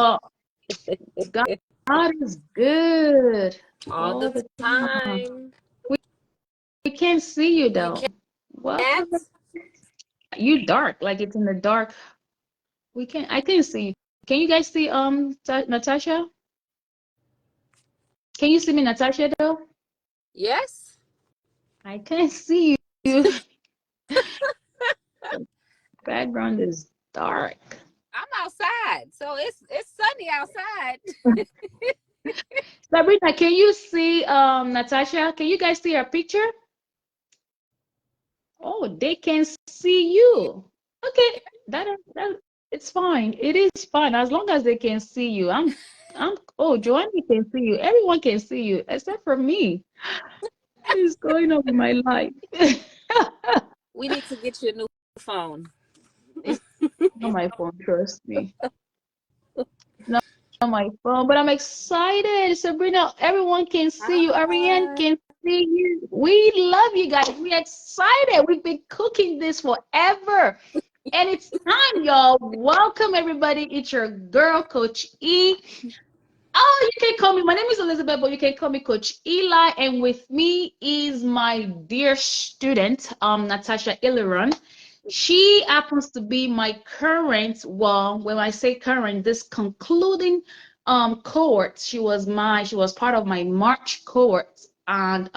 y'all. God, God is good All all the the time. time. We can't see you You though. can't? Welcome. You dark, like it's in the dark. We can't. I can't see you. Can you guys see Natasha? Can you see me, Natasha though? Yes. I can't see you. Background is dark. I'm outside, so it's sunny outside. Sabrina, can you see Natasha? Can you guys see her picture? Oh, they can see you. Okay, that it's fine. It is fine as long as they can see you. Oh, Joanne can see you. Everyone can see you except for me. What is going on with my life? We need to get you a new phone. It's not my phone, trust me. Not my phone, but I'm excited. Sabrina, everyone can see you. Ariane Hi. can see you. We love you guys. We're excited. We've been cooking this forever. And it's time, y'all. Welcome, everybody. It's your girl, Coach E. Oh, you can call me. My name is Elizabeth, but you can call me Coach Eli. And with me is my dear student, Natasha Iliron. She happens to be my current, well, when I say current, this concluding cohort. She was part of my March cohort. And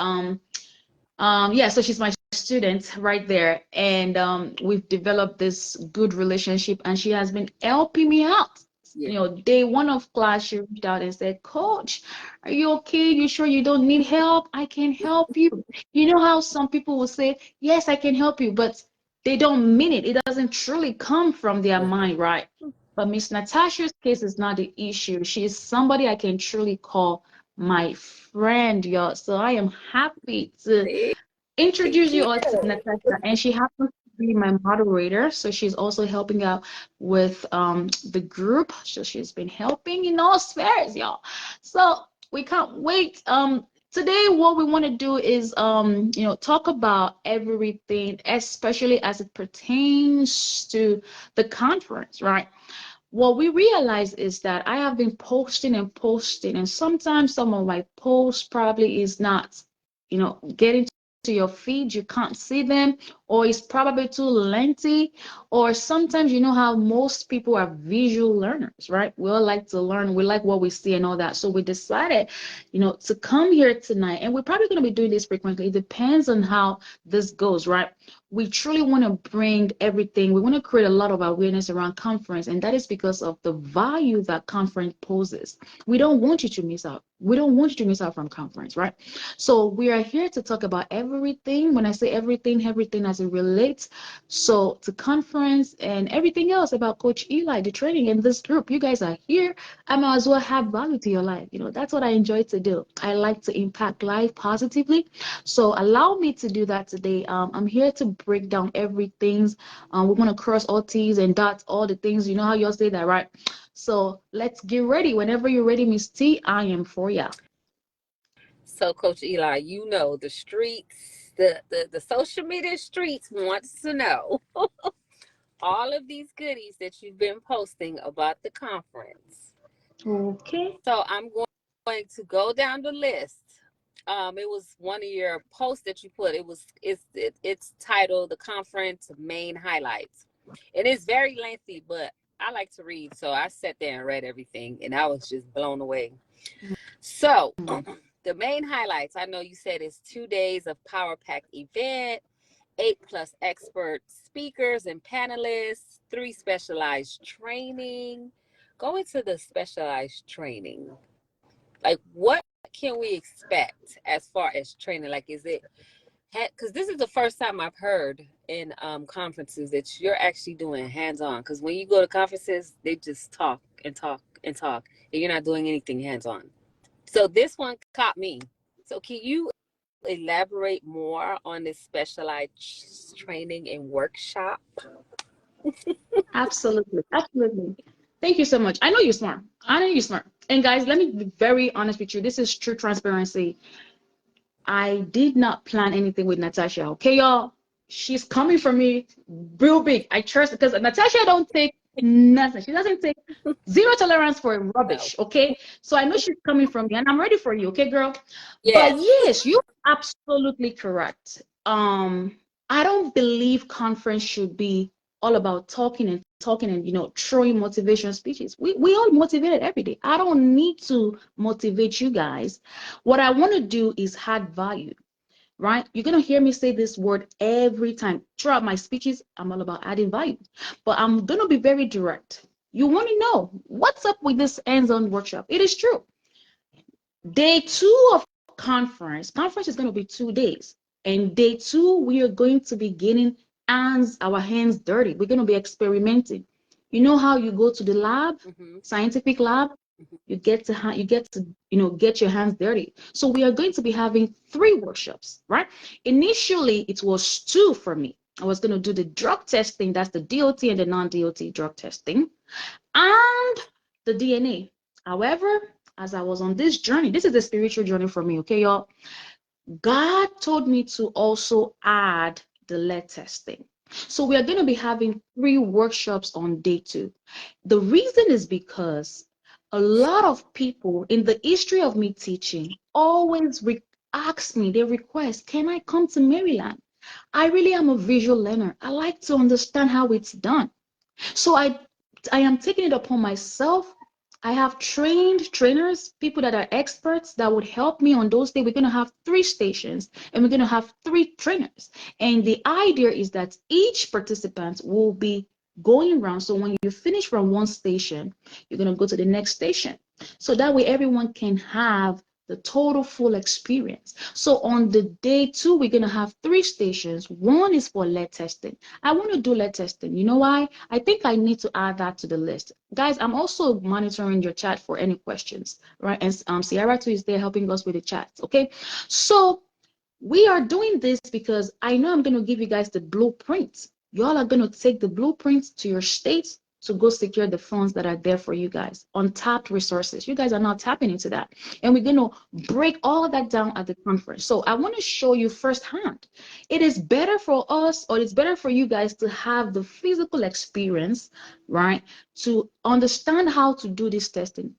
yeah, so she's my student right there. And we've developed this good relationship, and she has been helping me out. Yeah. You know, day one of class, she reached out and said, Coach, are you okay? You sure you don't need help? I can help you. You know how some people will say, yes, I can help you, but they don't mean it. It doesn't truly come from their mind, right? But Miss Natasha's case is not the issue. She is somebody I can truly call my friend, y'all. So I am happy to Thank introduce you you. all to Natasha, and she happens to be my moderator. So she's also helping out with the group. So she's been helping in all spheres, y'all. So we can't wait. Today what we want to do is talk about everything, especially as it pertains to the conference, right? What we realize is that I have been posting and posting, and sometimes some of my posts probably is not, getting to your feed. You can't see them, or it's probably too lengthy, or sometimes you know how most people are visual learners, right? We all like to learn, we like what we see and all that. So we decided, to come here tonight, and we're probably going to be doing this frequently. It depends on how this goes, right? We truly want to bring everything. We want to create a lot of awareness around conference, and that is because of the value that conference poses. We don't want you to miss out. We don't want you to miss out from conference, right? So we are here to talk about everything. When I say everything, everything as it relates, so to conference and everything else about Coach Eli, the training in this group. You guys are here. I might as well have value to your life. That's what I enjoy to do. I like to impact life positively. So allow me to do that today. I'm here to break down everything. We're going to cross all T's and dots all the things. You know how y'all say that, right? So let's get ready. Whenever you're ready, Miss T, I am for ya. So, Coach Eli, the streets, the social media streets wants to know all of these goodies that you've been posting about the conference. Okay. So I'm going to go down the list. It was one of your posts that you put. It's titled "The Conference Main Highlights," and it's very lengthy, but I like to read, so I sat there and read everything, and I was just blown away. So the main highlights, I know you said, is 2 days of power pack event, 8+ expert speakers and panelists, 3 specialized training. Go into the specialized training. Like, what can we expect as far as training? Like, is it, because this is the first time I've heard in conferences that you're actually doing hands-on. Because when you go to conferences, they just talk and talk and talk, and you're not doing anything hands-on. So this one caught me. So can you elaborate more on this specialized training and workshop? Absolutely. Absolutely. Thank you so much. I know you're smart. I know you're smart. And guys, let me be very honest with you. This is true transparency. I did not plan anything with Natasha. Okay, y'all? She's coming for me real big. I trust because Natasha don't take Nothing. She doesn't take zero tolerance for No. rubbish. Okay. So I know she's coming from me and I'm ready for you. Okay, girl. But Yes. yes, you're absolutely correct. I don't believe conference should be all about talking and throwing motivation speeches. We all motivated every day. I don't need to motivate you guys. What I want to do is add value, right? You're going to hear me say this word every time. Throughout my speeches, I'm all about adding value. But I'm going to be very direct. You want to know what's up with this hands-on workshop. It is true. Day two of conference is going to be 2 days. And day two, we are going to be getting our hands dirty. We're going to be experimenting. You know how you go to the lab, Mm-hmm. scientific lab, Mm-hmm. you get your hands dirty. So we are going to be having 3 workshops, right? Initially it was 2 for me. I was going to do the drug testing, that's the DOT and the non-DOT drug testing, and the DNA. However, as I was on this journey, this is a spiritual journey for me, okay, y'all? God told me to also add the lead testing. So we are going to be having 3 workshops on day 2. The reason is because a lot of people in the history of me teaching always ask me, they request, can I come to Maryland? I really am a visual learner. I like to understand how it's done. So I am taking it upon myself. I have trainers, people that are experts that would help me on those days. We're going to have 3 stations and we're going to have 3 trainers. And the idea is that each participant will be going around. So when you finish from one station, you're going to go to the next station. So that way everyone can have the total full experience. So on the day 2, we're going to have 3 stations. One is for lead testing. I want to do lead testing. You know why? I think I need to add that to the list. Guys, I'm also monitoring your chat for any questions, right? And Sierra too is there helping us with the chats, okay? So we are doing this because I know I'm going to give you guys the blueprint. Y'all are going to take the blueprints to your states to go secure the funds that are there for you guys. Untapped resources. You guys are not tapping into that. And we're going to break all that down at the conference. So I want to show you firsthand. It is better for us, or it's better for you guys to have the physical experience, right? To understand how to do this testing,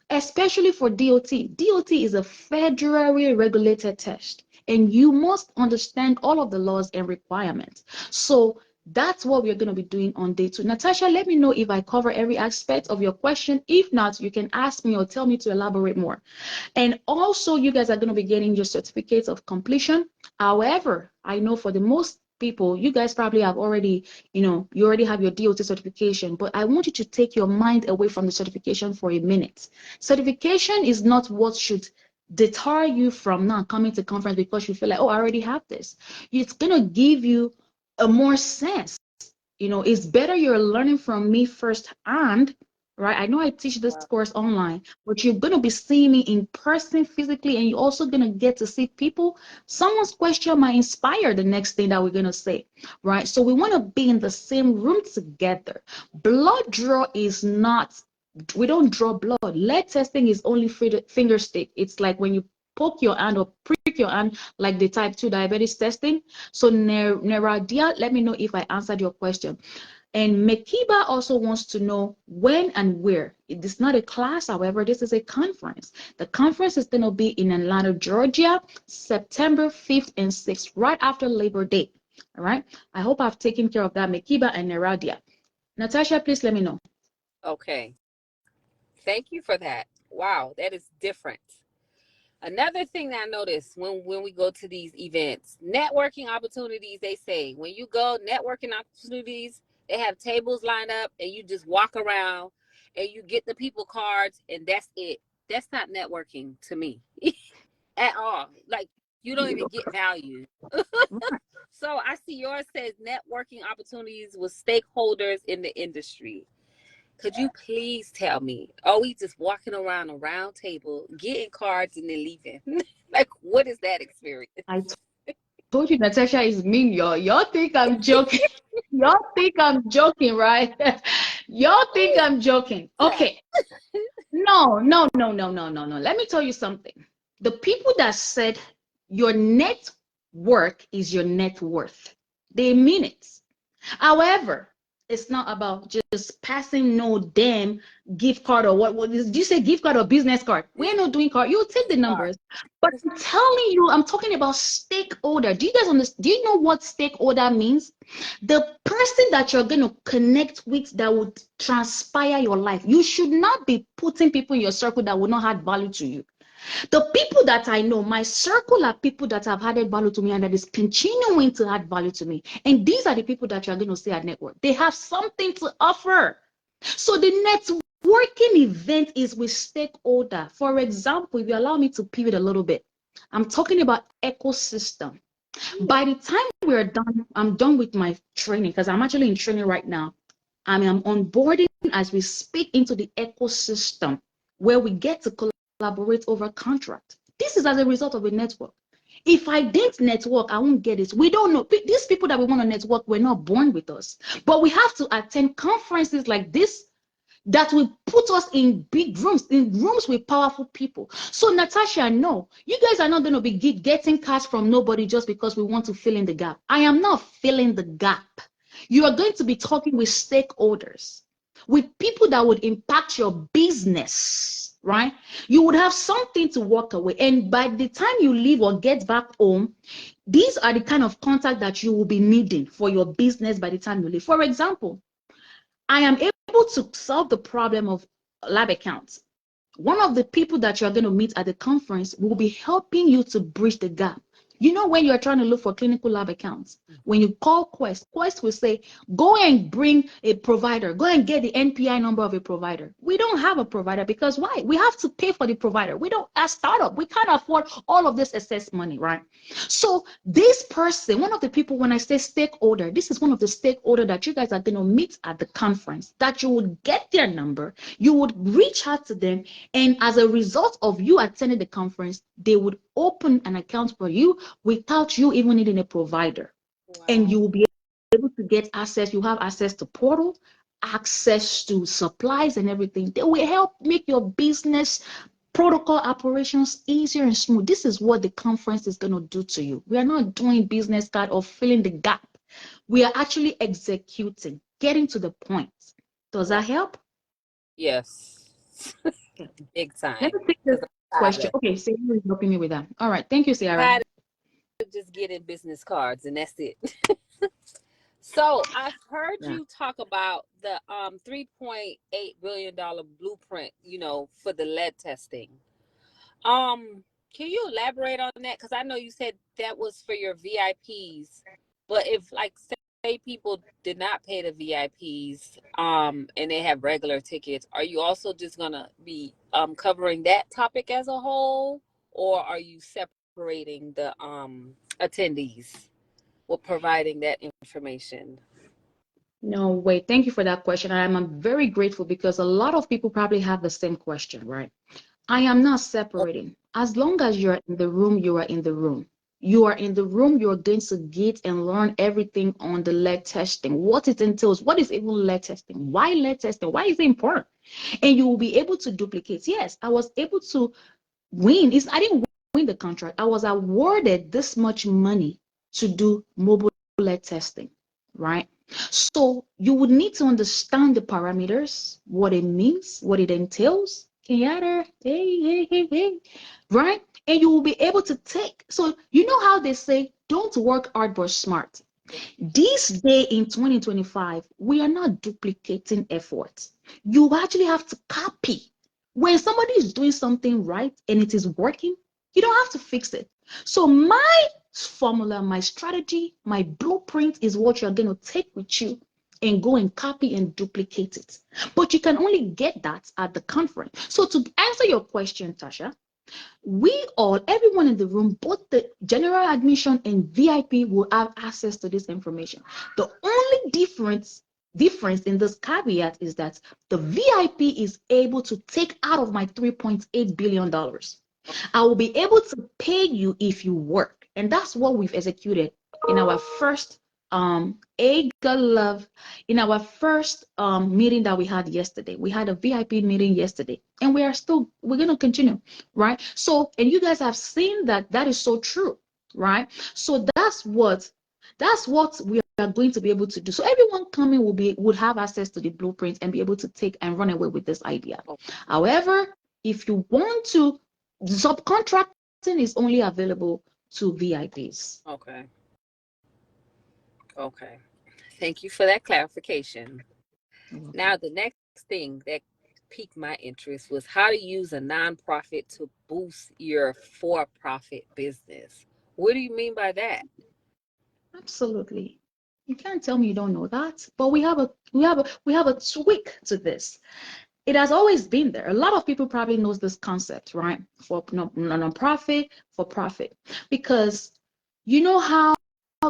especially for DOT. DOT is a federally regulated test, and you must understand all of the laws and requirements. So that's what we're going to be doing on day 2. Natasha, let me know if I cover every aspect of your question. If not, you can ask me or tell me to elaborate more. And also, you guys are going to be getting your certificates of completion. However, I know for the most people, you guys probably have already, you already have your DOT certification, but I want you to take your mind away from the certification for a minute. Certification is not what should deter you from not coming to conference because you feel like, oh, I already have this. It's going to give you a more sense. It's better you're learning from me firsthand, right? I know I teach this Wow. course online, but you're going to be seeing me in person physically, and you're also going to get to see people. Someone's question might inspire the next thing that we're going to say, right? So we want to be in the same room together. Blood draw is not, we don't draw blood. Lead testing is only finger stick. It's like when you poke your hand or prick your hand, like the type 2 diabetes testing. So Neradia, let me know if I answered your question. And Mekiba also wants to know when and where. It is not a class, however, this is a conference. The conference is going to be in Atlanta, Georgia, September 5th and 6th, right after Labor Day. All right. I hope I've taken care of that, Mekiba and Neradia. Natasha, please let me know. Okay. Thank you for that. Wow, that is different. Another thing that I noticed when we go to these events, networking opportunities, they say when you go networking opportunities, they have tables lined up and you just walk around and you get the people cards and that's it. That's not networking to me at all. Like you don't even You get value. look. So I see yours says networking opportunities with stakeholders in the industry. Could you please tell me, are we just walking around a round table, getting cards and then leaving? Like, what is that experience? I told you Natasha is mean, y'all. Y'all think I'm joking. Y'all think I'm joking, right? Y'all think I'm joking. Okay. No, no, no, no, no, no, no. Let me tell you something. The people that said your net worth is your net worth, they mean it. However, It's not about just passing no damn gift card or what did you say, gift card or business card? We're not doing card. You take the numbers. But I'm telling you, I'm talking about stakeholder. Do you guys understand? Do you know what stakeholder means? The person that you're going to connect with that would transpire your life. You should not be putting people in your circle that will not add value to you. The people that I know, my circle are people that have added value to me and that is continuing to add value to me. And these are the people that you're going to see at network. They have something to offer. So the networking event is with stakeholder. For example, if you allow me to pivot a little bit, I'm talking about ecosystem. By the time we're done, I'm done with my training because I'm actually in training right now. I'm onboarding as we speak into the ecosystem where we get to collaborate over contract. This is as a result of a network. If I didn't network, I won't get it. We don't know. These people that we want to network were not born with us. But we have to attend conferences like this that will put us in big rooms, in rooms with powerful people. So Natasha, no, you guys are not going to be getting cash from nobody just because we want to fill in the gap. I am not filling the gap. You are going to be talking with stakeholders, with people that would impact your business, right? You would have something to walk away. And by the time you leave or get back home, these are the kind of contact that you will be needing for your business by the time you leave. For example, I am able to solve the problem of lab accounts. One of the people that you're going to meet at the conference will be helping you to bridge the gap. You know, when you're trying to look for clinical lab accounts, when you call Quest will say, go and bring a provider, go and get the NPI number of a provider. We don't have a provider because why? We have to pay for the provider. We don't, as startup, we can't afford all of this excess money, right? So this person, one of the people, when I say stakeholder, this is one of the stakeholder that you guys are going to meet at the conference, that you would get their number, you would reach out to them, and as a result of you attending the conference, they would open an account for you without you even needing a provider. Wow. And you will be able to get access. You have access to portal, access to supplies and everything. They will help make your business protocol operations easier and smooth. This is what the conference is going to do to you. We are not doing business card or filling the gap. We are actually executing, getting to the point. Does that help? Yes. Big time. Let me take this question. Okay, Sarah is helping me with that. All right, thank you, Sarah. Just getting business cards and that's it. So I've heard you talk about the $3.8 billion blueprint, you know, for the lead testing. Can you elaborate on that? Because I know you said that was for your VIPs, but if like say people did not pay the VIPs and they have regular tickets, are you also just gonna be covering that topic as a whole, or are you separating the attendees with providing that information? No, wait, thank you for that question. I'm very grateful because a lot of people probably have the same question, right? I am not separating. As long as you're in the room, you are in the room. You are in the room, you're going to get and learn everything on the lead testing, what it entails, what is even lead testing, why lead testing, why is it important? And you will be able to duplicate. Yes, I was able to win. I didn't win the contract. I was awarded this much money to do mobile lead testing, right? So you would need to understand the parameters, what it means, what it entails. Hey, right? And you will be able to take. So you know how they say, don't work hard but smart. This day in 2025, we are not duplicating efforts. You actually have to copy. When somebody is doing something right and it is working, you don't have to fix it. So my formula, my strategy, my blueprint is what you're going to take with you and go and copy and duplicate it. But you can only get that at the conference. So to answer your question, Tasha, everyone in the room, both the general admission and VIP, will have access to this information. The only difference in this caveat is that the VIP is able to take out of my $3.8 billion. I will be able to pay you if you work. And that's what we've executed in our first in our first meeting that we had yesterday. We had a VIP meeting yesterday, and we're going to continue, right? So, and you guys have seen that is so true, right? So that's what That's what we are going to be able to do. So everyone coming would have access to the blueprint and be able to take and run away with this idea. Oh, However, if you want to, subcontracting is only available to VIPs. okay. Okay. Thank you for that clarification. You're welcome. Now, the next thing that piqued my interest was how to use a nonprofit to boost your for-profit business. What do you mean by that? Absolutely. You can't tell me you don't know that. But we have a tweak to this. It has always been there. A lot of people probably knows this concept, right? For non-profit, for profit. Because you know how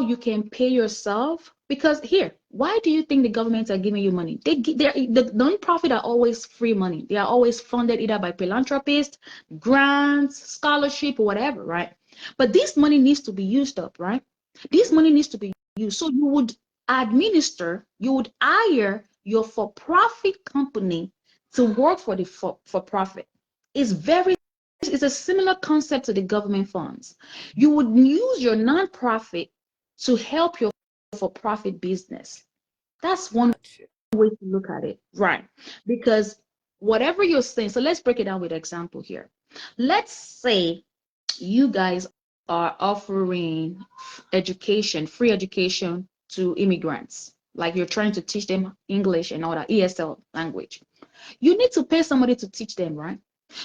you can pay yourself? Because here, why do you think the governments are giving you money? The non-profit are always free money. They are always funded either by philanthropists, grants, scholarship, or whatever, right? But this money needs to be used up, right? This money needs to be used. So you would hire your for-profit company to work for the for-profit. It's a similar concept to the government funds. You would use your nonprofit to help your for-profit business. That's one Gotcha. way to look at it, right? Because whatever you're saying, so let's break it down with an example here. Let's say you guys are offering education, free education to immigrants, like you're trying to teach them English and all that ESL language. You need to pay somebody to teach them, right?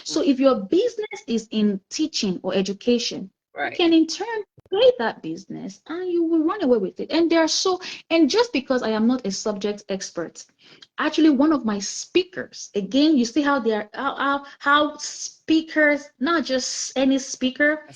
So if your business is in teaching or education, you Right. can in turn pay that business and you will run away with it. And just because I am not a subject expert, actually one of my speakers, again, you see how they are, how speakers, not just any speaker,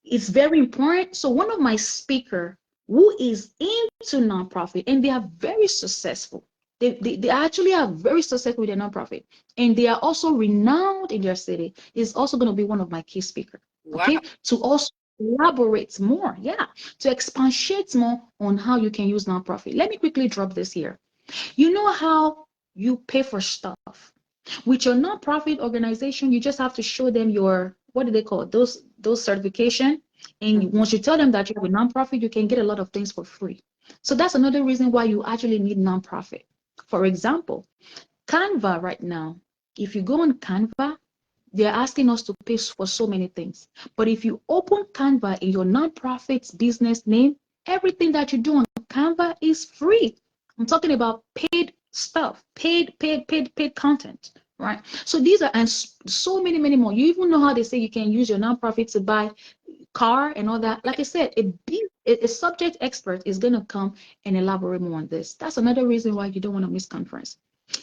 it's very important. So one of my speaker who is into nonprofit and they are very successful. They actually are very successful with their nonprofit and they are also renowned in their city is also going to be one of my key speakers. Wow. Okay, to also elaborate more, yeah, to expatiate more on how you can use nonprofit. Let me quickly drop this here. You know how you pay for stuff with your nonprofit organization, you just have to show them your, what do they call it? Those certification. And Mhm. once you tell them that you're a nonprofit, you can get a lot of things for free. So that's another reason why you actually need nonprofit. For example, Canva right now, if you go on Canva, they're asking us to pay for so many things. But if you open Canva in your nonprofit's business name, everything that you do on Canva is free. I'm talking about paid stuff, paid content, right? So these are, and so many, many more. You even know how they say you can use your nonprofit to buy car and all that. Like I said, a subject expert is going to come and elaborate more on this. That's another reason why you don't want to miss conference.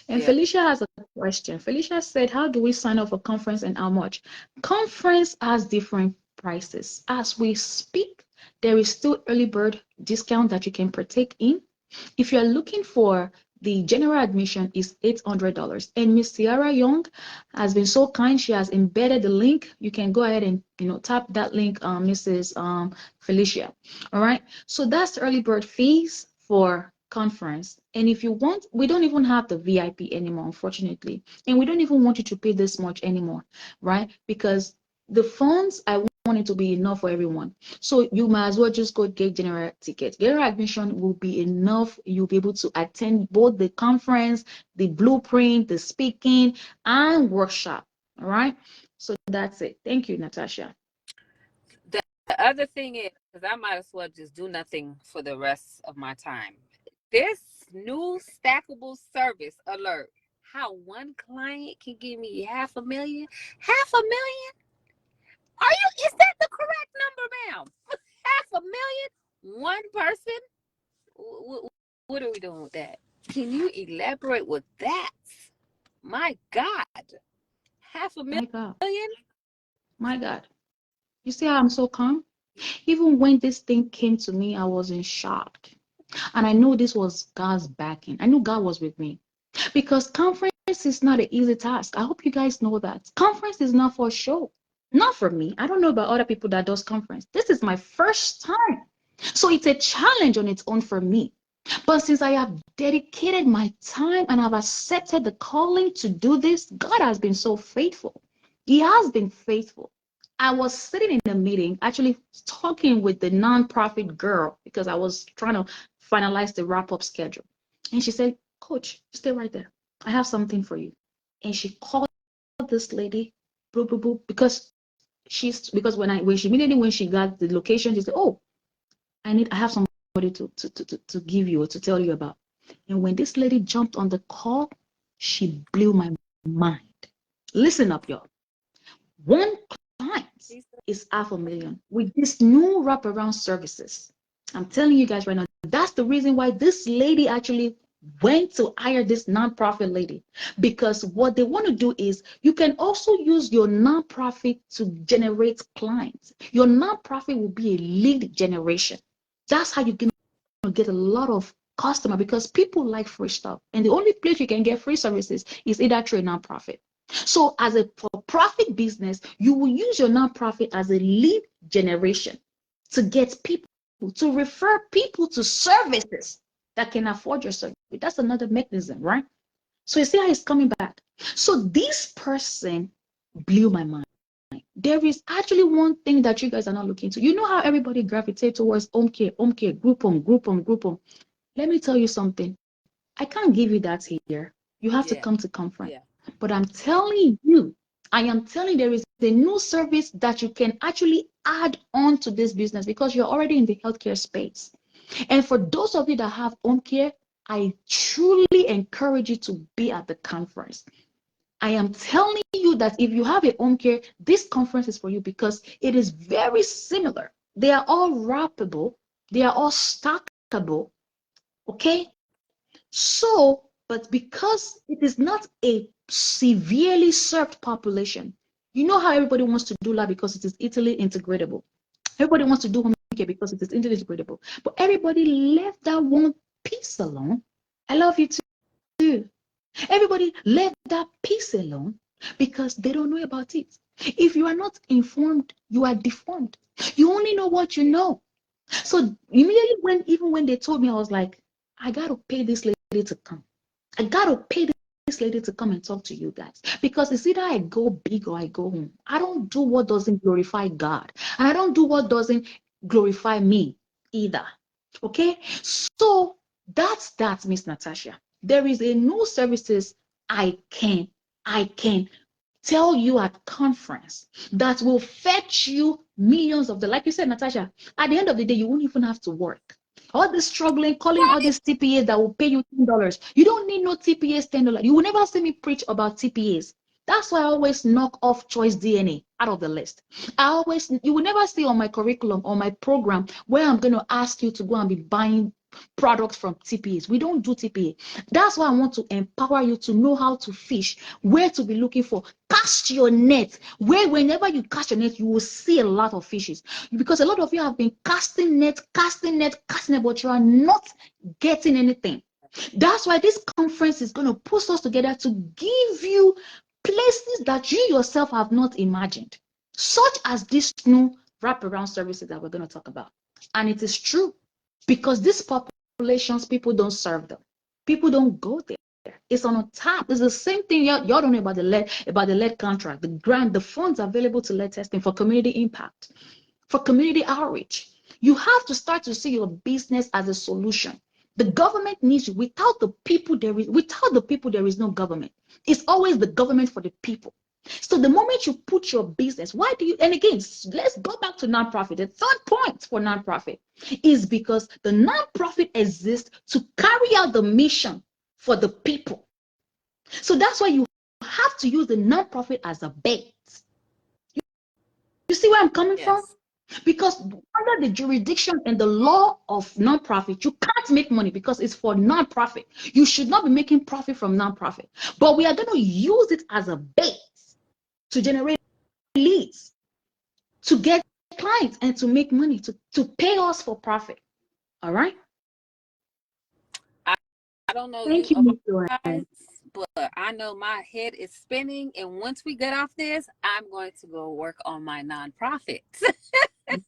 And Yeah. Felicia has a question. Felicia said, how do we sign up for conference and how much? Conference has different prices. As we speak, there is still early bird discount that you can partake in. If you're looking for the general admission is $800. And Miss Sierra Young has been so kind. She has embedded the link. You can go ahead and tap that link, Mrs. Felicia. All right. So that's the early bird fees for conference. And if you want, we don't even have the VIP anymore, unfortunately. And we don't even want you to pay this much anymore, right? Because the funds, I want it to be enough for everyone. So you might as well just go get general ticket. General admission will be enough. You'll be able to attend both the conference, the blueprint, the speaking, and workshop. All right. So that's it. Thank you, Natasha. The other thing is, because I might as well just do nothing for the rest of my time. This new stackable service alert, how one client can give me 500,000. 500,000? Are you? Is that the correct number, ma'am? 500,000? One person? What are we doing with that? Can you elaborate with that? My God, half a My God. million? My God. You see how I'm so calm? Even when this thing came to me, I was in shock. And I know this was God's backing. I knew God was with me. Because conference is not an easy task. I hope you guys know that. Conference is not for show. Not for me. I don't know about other people that does conference. This is my first time. So it's a challenge on its own for me. But since I have dedicated my time and I've accepted the calling to do this, God has been so faithful. He has been faithful. I was sitting in a meeting, actually talking with the nonprofit girl because I was trying to finalize the wrap up schedule. And she said, Coach, stay right there. I have something for you. And she called this lady, boo, boo, boo, because when she immediately when she got the location, she said, oh, I have somebody to give you or to tell you about. And when this lady jumped on the call, she blew my mind. Listen up, y'all. One client is $500,000 with this new wraparound services. I'm telling you guys right now, that's the reason why this lady actually went to hire this nonprofit lady, because what they want to do is you can also use your nonprofit to generate clients. Your nonprofit will be a lead generation. That's how you can get a lot of customer, because people like free stuff, and the only place you can get free services is either through a nonprofit. So as a for-profit business, you will use your nonprofit as a lead generation to get people, to refer people to services that can afford your service. That's another mechanism, right? So you see how it's coming back. So this person blew my mind. There is actually one thing that you guys are not looking to. You know how everybody gravitates towards home care, group home, group home, group home. Let me tell you something. I can't give you that here. You have to come to conference. But I'm telling you, I am telling there is a new service that you can actually add on to this business because you're already in the healthcare space. And for those of you that have home care, I truly encourage you to be at the conference. I am telling you that if you have a home care, this conference is for you because it is very similar. They are all wrappable. They are all stackable. Okay? So, but because it is not a severely served population, you know how everybody wants to do that because it is easily integratable. Everybody wants to do home care because it is easily integratable. But everybody left that one piece alone. I love you too. Everybody left that piece alone because they don't know about it. If you are not informed, you are deformed. You only know what you know. So immediately even when they told me, I was like, I gotta pay this lady to come. I gotta pay this lady to come and talk to you guys. Because it's either I go big or I go home. I don't do what doesn't glorify God. And I don't do what doesn't glorify me either. Okay? So that's that, Miss Natasha. There is a new services I can tell you at conference that will fetch you millions of dollars. Like you said, Natasha, at the end of the day, you won't even have to work. All this struggling, calling all these TPAs that will pay you $10. You don't need no TPAs $10. You will never see me preach about TPAs. That's why I always knock off choice DNA out of the list. You will never see on my curriculum or my program where I'm going to ask you to go and be buying products from TPAs. We don't do TPA. That's why I want to empower you to know how to fish, where to be looking for. Cast your net. Whenever you cast your net, you will see a lot of fishes. Because a lot of you have been casting net, but you are not getting anything. That's why this conference is going to put us together to give you places that you yourself have not imagined, such as this new wraparound services that we're going to talk about. And it is true because these populations, people don't serve them. People don't go there. It's on a tap. It's the same thing y'all don't know about the lead contract, the grant, the funds available to lead testing for community impact, for community outreach. You have to start to see your business as a solution. The government needs you. Without the people, there is no government. It's always the government for the people. So the moment you put your business, and again, let's go back to nonprofit. The third point for nonprofit is because the nonprofit exists to carry out the mission for the people. So that's why you have to use the nonprofit as a bait. You see where I'm coming from? Because under the jurisdiction and the law of nonprofit, you can't make money because it's for nonprofit. You should not be making profit from nonprofit. But we are going to use it as a bait to generate leads, to get clients, and to make money, to pay us for profit. All right? I don't know Thank you you, guys, but I know my head is spinning. And once we get off this, I'm going to go work on my nonprofit to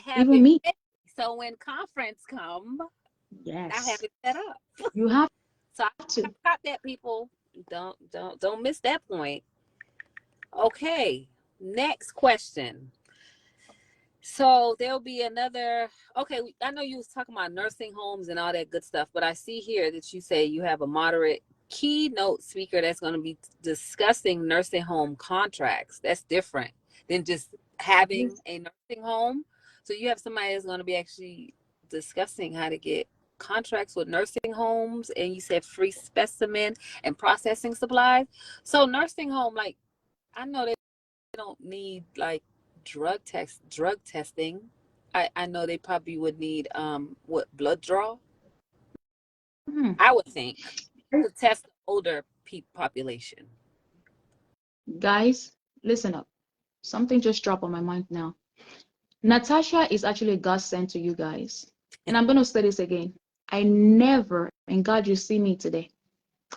have Even it me. ready. So when conference come, I have Yes. it set up. You have So I to. got that, people. Don't miss that point. Okay. Next question. So there'll be another. Okay, I know you was talking about nursing homes and all that good stuff, but I see here that you say you have a moderate keynote speaker that's going to be discussing nursing home contracts. That's different than just having a nursing home. So you have somebody that's going to be actually discussing how to get contracts with nursing homes, and you said free specimen and processing supplies. So nursing home, like, I know they don't need like drug testing. I know they probably would need what, blood draw, Hmm. I would think, to test the older population. Guys, listen up. Something just dropped on my mind now. Natasha is actually a God sent to you guys. And I'm going to say this again. I never, and God, you see me today.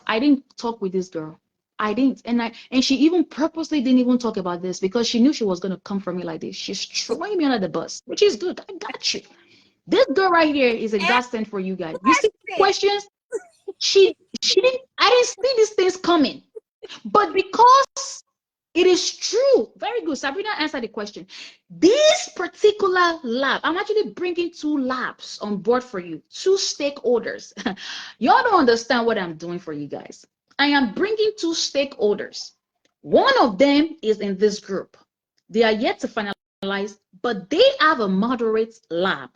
I didn't talk with this girl. I didn't. And she even purposely didn't even talk about this because she knew she was going to come for me like this. She's throwing me under the bus, which is good. I got you. This girl right here is a And God sent for you guys. You see question. questions? She didn't, I didn't see these things coming. But because it is true. Very good. Sabrina answered the question. This particular lab, I'm actually bringing two labs on board for you, two stakeholders. Y'all don't understand what I'm doing for you guys. I am bringing two stakeholders. One of them is in this group. They are yet to finalize, but they have a moderate lab.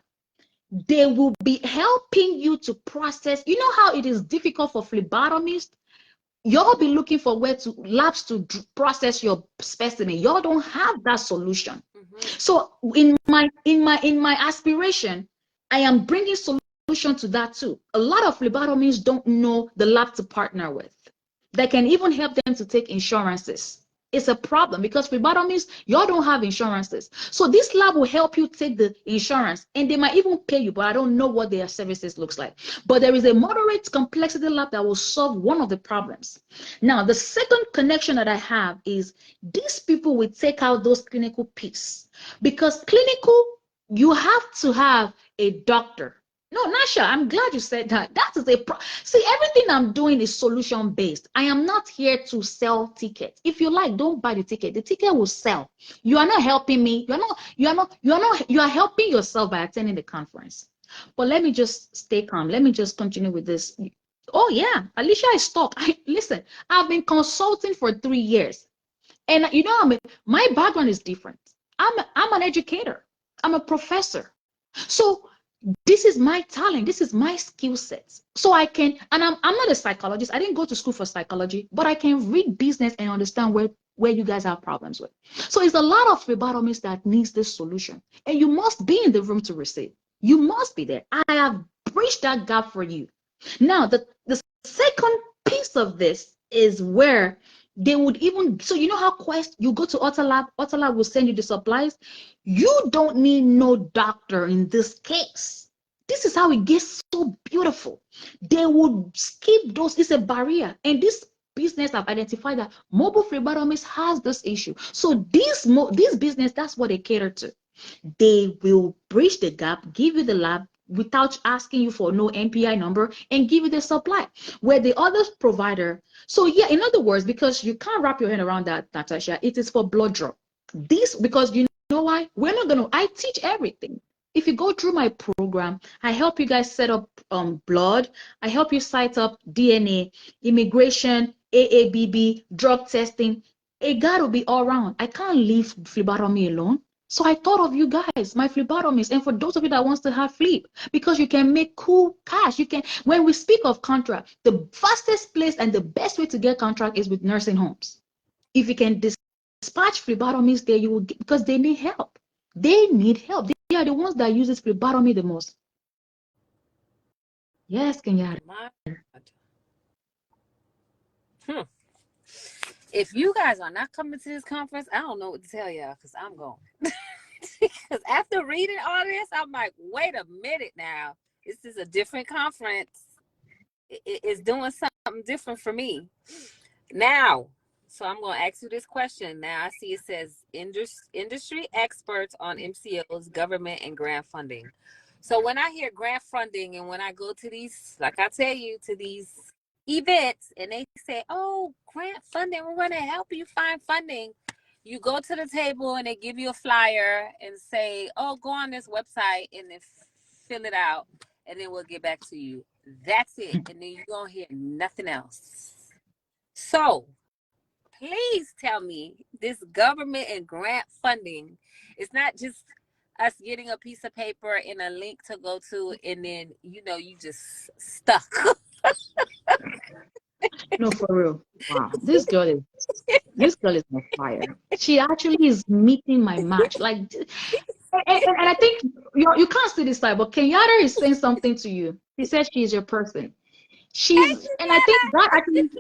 They will be helping you to process. You know how it is difficult for phlebotomists? Y'all be looking for where to labs to process your specimen. Y'all don't have that solution. So in my aspiration, I am bringing solution to that too. A lot of phlebotomists don't know the lab to partner with. They can even help them to take insurances. It's a problem because phlebotomists, y'all don't have insurances. So this lab will help you take the insurance and they might even pay you, but I don't know what their services looks like. But there is a moderate complexity lab that will solve one of the problems. Now, the second connection that I have is these people will take out those clinical piece because clinical, you have to have a doctor. No, Nasha, I'm glad you said that. That is see, everything I'm doing is solution based. I am not here to sell tickets. If you like, don't buy the ticket. The ticket will sell. You are not helping me. You are helping yourself by attending the conference. But let me just stay calm. Let me just continue with this. Oh yeah, Alicia, I stopped. Listen, I've been consulting for 3 years. And my background is different. I'm an educator. I'm a professor. So this is my talent. This is my skill set. So I can, and I'm not a psychologist. I didn't go to school for psychology, but I can read business and understand where you guys have problems with. So it's a lot of phlebotomists that needs this solution. And you must be in the room to receive. You must be there. I have bridged that gap for you. Now, the second piece of this is where they would even, so you know how Quest, you go to Autolab will send you the supplies. You don't need no doctor in this case. This is how it gets so beautiful. They would skip those, it's a barrier. And this business have identified that mobile phlebotomist has this issue. So this business, that's what they cater to. They will bridge the gap, give you the lab without asking you for no NPI number and give you the supply. Where the other provider, so yeah, in other words, because you can't wrap your head around that, Natasha, it is for blood draw. This, because you know why? I teach everything. If you go through my program, I help you guys set up blood. I help you set up DNA, immigration, AABB, drug testing. It got to be all around. I can't leave phlebotomy alone. So I thought of you guys, my phlebotomists, and for those of you that wants to have flip, because you can make cool cash. You can, when we speak of contract, the fastest place and the best way to get contract is with nursing homes. If you can dispatch phlebotomists there, you will get, because they need help. They need help. They are the ones that uses phlebotomy the most. Yes, Kenya. My God. If you guys are not coming to this conference, I don't know what to tell y'all because I'm going. Because after reading all this, I'm like, wait a minute now. This is a different conference. It's doing something different for me. Now, so I'm going to ask you this question. Now, I see it says industry experts on MCOs, government, and grant funding. So when I hear grant funding and when I go to these, like I tell you, to these events and they say, oh, grant funding, we're going to help you find funding. You go to the table and they give you a flyer and say, oh, go on this website and then fill it out, and then we'll get back to you. That's it. And then you don't hear nothing else. So please tell me this government and grant funding is not just us getting a piece of paper and a link to go to, and then, you know, you just stuck. No, for real. Wow, this girl is on fire. She actually is meeting my match. Like, and I think you can't see this side, but Kenyatta is saying something to you. He says she's your person. And I think God actually,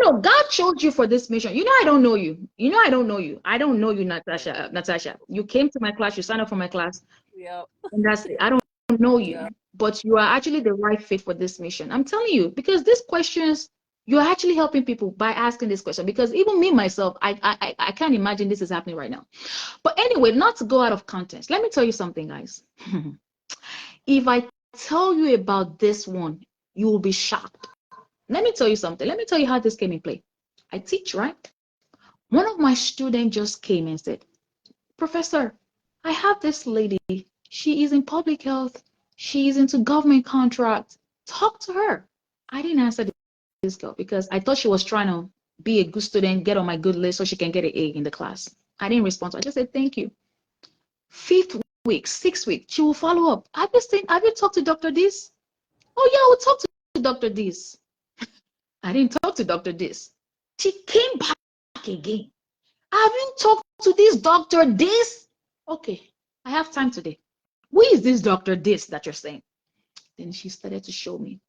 no, God chose you for this mission. You know, I don't know you. You know, I don't know you. I don't know you, Natasha. Natasha, you came to my class. You signed up for my class, Yep. and that's it. I don't know you, Yep. but you are actually the right fit for this mission. I'm telling you, because these questions, you're actually helping people by asking this question. Because even me myself, I can't imagine this is happening right now. But anyway, not to go out of context, let me tell you something, guys. If I tell you about this one, you will be shocked. Let me tell you something. Let me tell you how this came in play. I teach, right? One of my students just came and said, Professor, I have this lady. She is in public health. She is into government contracts. Talk to her. I didn't answer this girl because I thought she was trying to be a good student, get on my good list so she can get an A in the class. I didn't respond. So I just said, thank you. 5th week, 6th week, she will follow up. Have you talked to Dr. This? Oh, yeah, we'll talk to Dr. This. I didn't talk to Dr. This. She came back again. Have you talked to this Dr. This? Okay, I have time today. Who is this Dr. This that you're saying? Then she started to show me.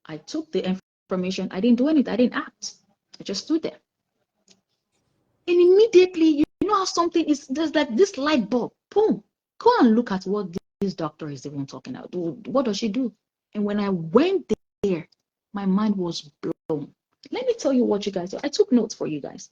I took the information. I didn't do anything. I didn't act. I just stood there. And immediately, you know how something is, there's like this light bulb. Boom. Go and look at what this doctor is even talking about. What does she do? And when I went there, my mind was blown. Let me tell you what you guys do. I took notes for you guys.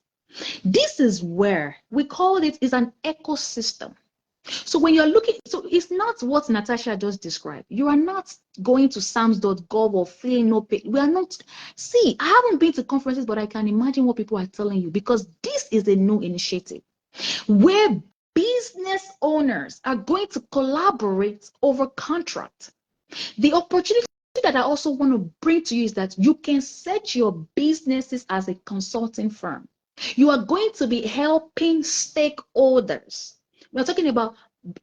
This is where we call it is an ecosystem. So when you're looking, so it's not what Natasha just described. You are not going to sams.gov or filling no pay. We are not. See, I haven't been to conferences, but I can imagine what people are telling you because this is a new initiative where business owners are going to collaborate over contract. The opportunity that I also want to bring to you is that you can set your businesses as a consulting firm. You are going to be helping stakeholders. We're talking about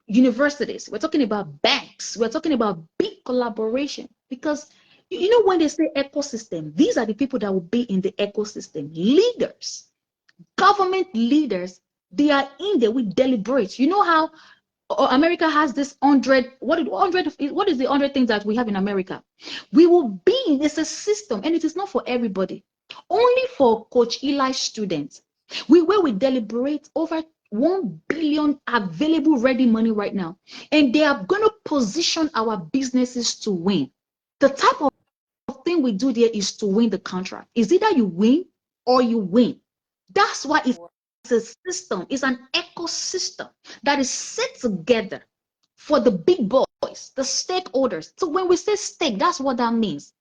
universities, we're talking about banks, we're talking about big collaboration. Because you know, when they say ecosystem, these are the people that will be in the ecosystem. Leaders, government leaders, they are in there. We deliberate. You know how America has this 100, what is the 100 things that we have in America? We will be in, it's a system, and it is not for everybody. Only for Coach Eli students. Where we deliberate over 1 billion available ready money right now. And they are going to position our businesses to win. The type of thing we do there is to win the contract. Is either you win or you win. That's why it's a system, it's an ecosystem that is set together for the big boys, the stakeholders. So when we say stake, that's what that means.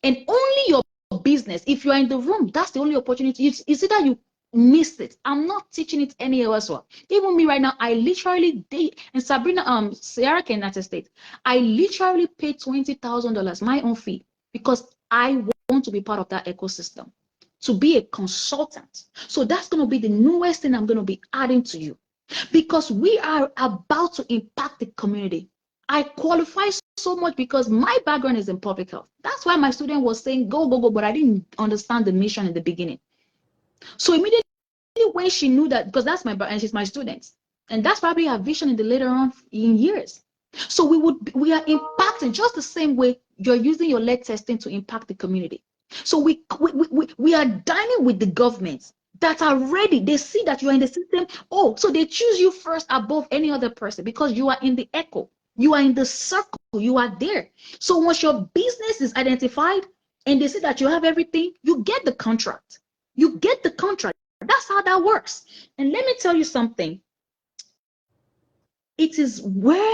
And only your business, if you are in the room, that's the only opportunity. It's either you miss it. I'm not teaching it anywhere else. Even me right now, I literally did, and Sabrina, Sierra can attest. I literally paid $20,000, my own fee, because I want to be part of that ecosystem, to be a consultant. So that's going to be the newest thing I'm going to be adding to you, because we are about to impact the community. I qualify so much because my background is in public health. That's why my student was saying, go, go, go, but I didn't understand the mission in the beginning. So immediately when she knew that, because that's and she's my student, and that's probably her vision in the later on in years. So we are impacting just the same way you're using your lead testing to impact the community. So we are dining with the governments that are ready. They see that you are in the system. Oh, so they choose you first above any other person because you are in the echo. You are in the circle. You are there. So once your business is identified and they see that you have everything, you get the contract. You get the contract. That's how that works. And let me tell you something. It is where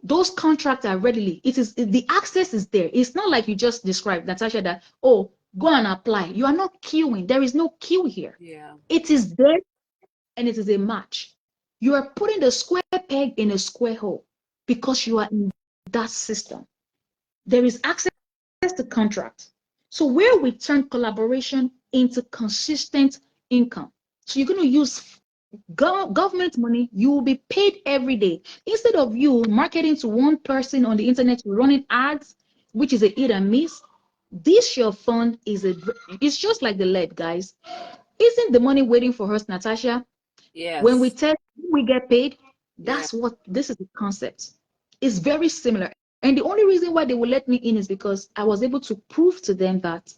those contracts are readily, it is the access is there. It's not like you just described, Natasha, that, oh, go and apply. You are not queuing. There is no queue here. Yeah. It is there. and it is a match. You are putting the square peg in a square hole because you are in that system. There is access to contract. So where we turn collaboration into consistent income. So you're going to use government money. You will be paid every day. Instead of you marketing to one person on the internet, running ads, which is a hit and miss, this your fund it's just like the lead, guys. Isn't the money waiting for us, Natasha? When we Yes. test, we get paid. Yeah. That's what this is the concept. It's very similar. And the only reason why they will let me in is because I was able to prove to them that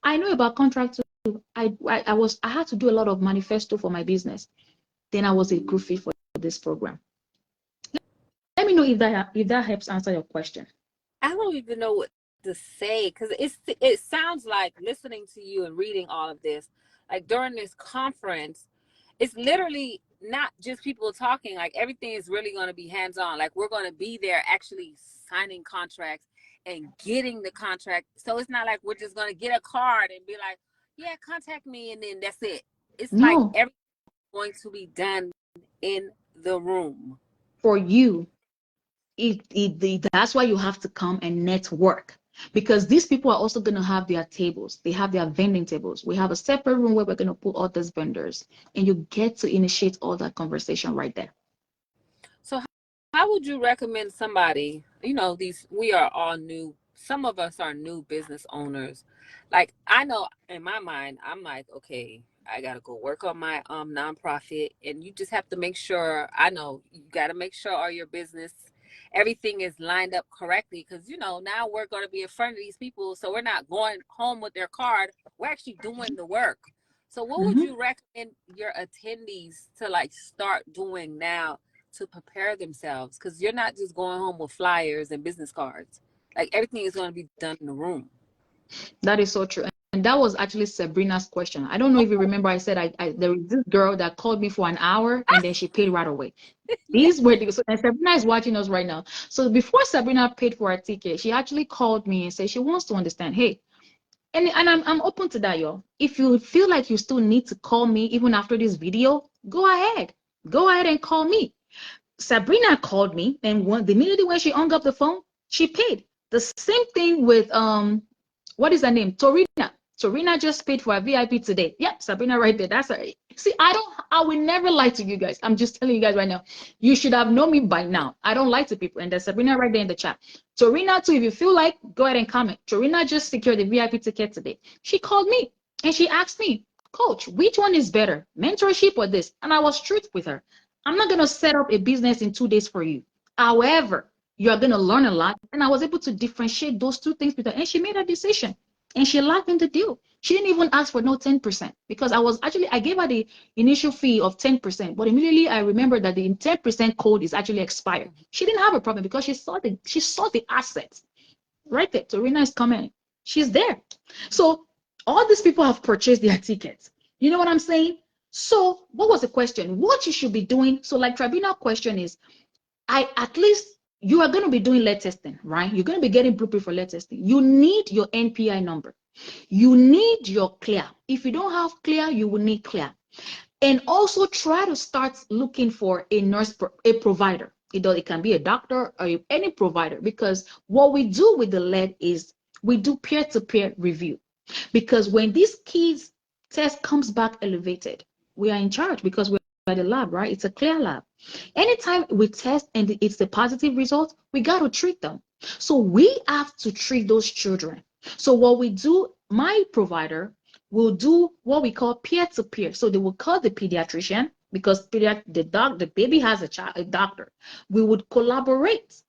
I know about contract too. I had to do a lot of manifesto for my business. Then I was a good fit for this program. Let me know if that helps answer your question. I don't even know what to say because it sounds like listening to you and reading all of this, like during this conference, it's literally not just people talking. Like everything is really going to be hands on. Like we're going to be there actually signing contracts and getting the contract. So it's not like we're just going to get a card and be like, yeah, contact me, and then that's it. It's like No, everything's going to be done in the room. for you, that's why you have to come and network, because these people are also going to have their tables. They have their vending tables. We have a separate room where we're going to put all these vendors, and you get to initiate all that conversation right there. So how would you recommend somebody, we are all new, some of us are new business owners. Like I know in my mind, I'm like, okay, I gotta go work on my nonprofit, and you just have to make sure, I know you gotta make sure all your business, everything is lined up correctly, because now we're gonna be in front of these people, so we're not going home with their card, we're actually doing the work. So what would Mhm. you recommend your attendees to like start doing now to prepare themselves, because you're not just going home with flyers and business cards. Like everything is going to be done in the room. That is so true. And that was actually Sabrina's question. I don't know if you remember, I said there was this girl that called me for an hour and then she paid right away. Yeah. These were and Sabrina is watching us right now. So before Sabrina paid for her ticket, she actually called me and said she wants to understand. Hey, and I'm open to that, y'all. If you feel like you still need to call me even after this video, go ahead. Go ahead and call me. Sabrina called me, and the minute when she hung up the phone, she paid. The same thing with what is her name? Torina. Torina just paid for a VIP today. Yep, Sabrina right there. That's her. See, I will never lie to you guys. I'm just telling you guys right now. You should have known me by now. I don't lie to people. And there's Sabrina right there in the chat. Torina too, if you feel like, go ahead and comment. Torina just secured the VIP ticket today. She called me and she asked me, Coach, which one is better, mentorship or this? And I was truth with her. I'm not going to set up a business in 2 days for you. However, you are going to learn a lot. And I was able to differentiate those two things with her. And she made a decision. And she locked in the deal. She didn't even ask for no 10% because I gave her the initial fee of 10%. But immediately I remembered that the 10% code is actually expired. She didn't have a problem because she saw the assets. Right there. Torina is coming. She's there. So all these people have purchased their tickets. You know what I'm saying? So what was the question? What you should be doing? So like tribunal question is, at least you are going to be doing lead testing, right? You're going to be getting blueprint for lead testing. You need your NPI number. You need your clear. If you don't have clear, you will need clear. And also try to start looking for a nurse, a provider. It can be a doctor or any provider, because what we do with the lead is we do peer-to-peer review. Because when this kids test comes back elevated, we are in charge because we're at the lab, right? It's a clear lab. Anytime we test and it's a positive result, we got to treat them. So we have to treat those children. So what we do, my provider will do what we call peer-to-peer. So they will call the pediatrician because the baby has a doctor. We would collaborate,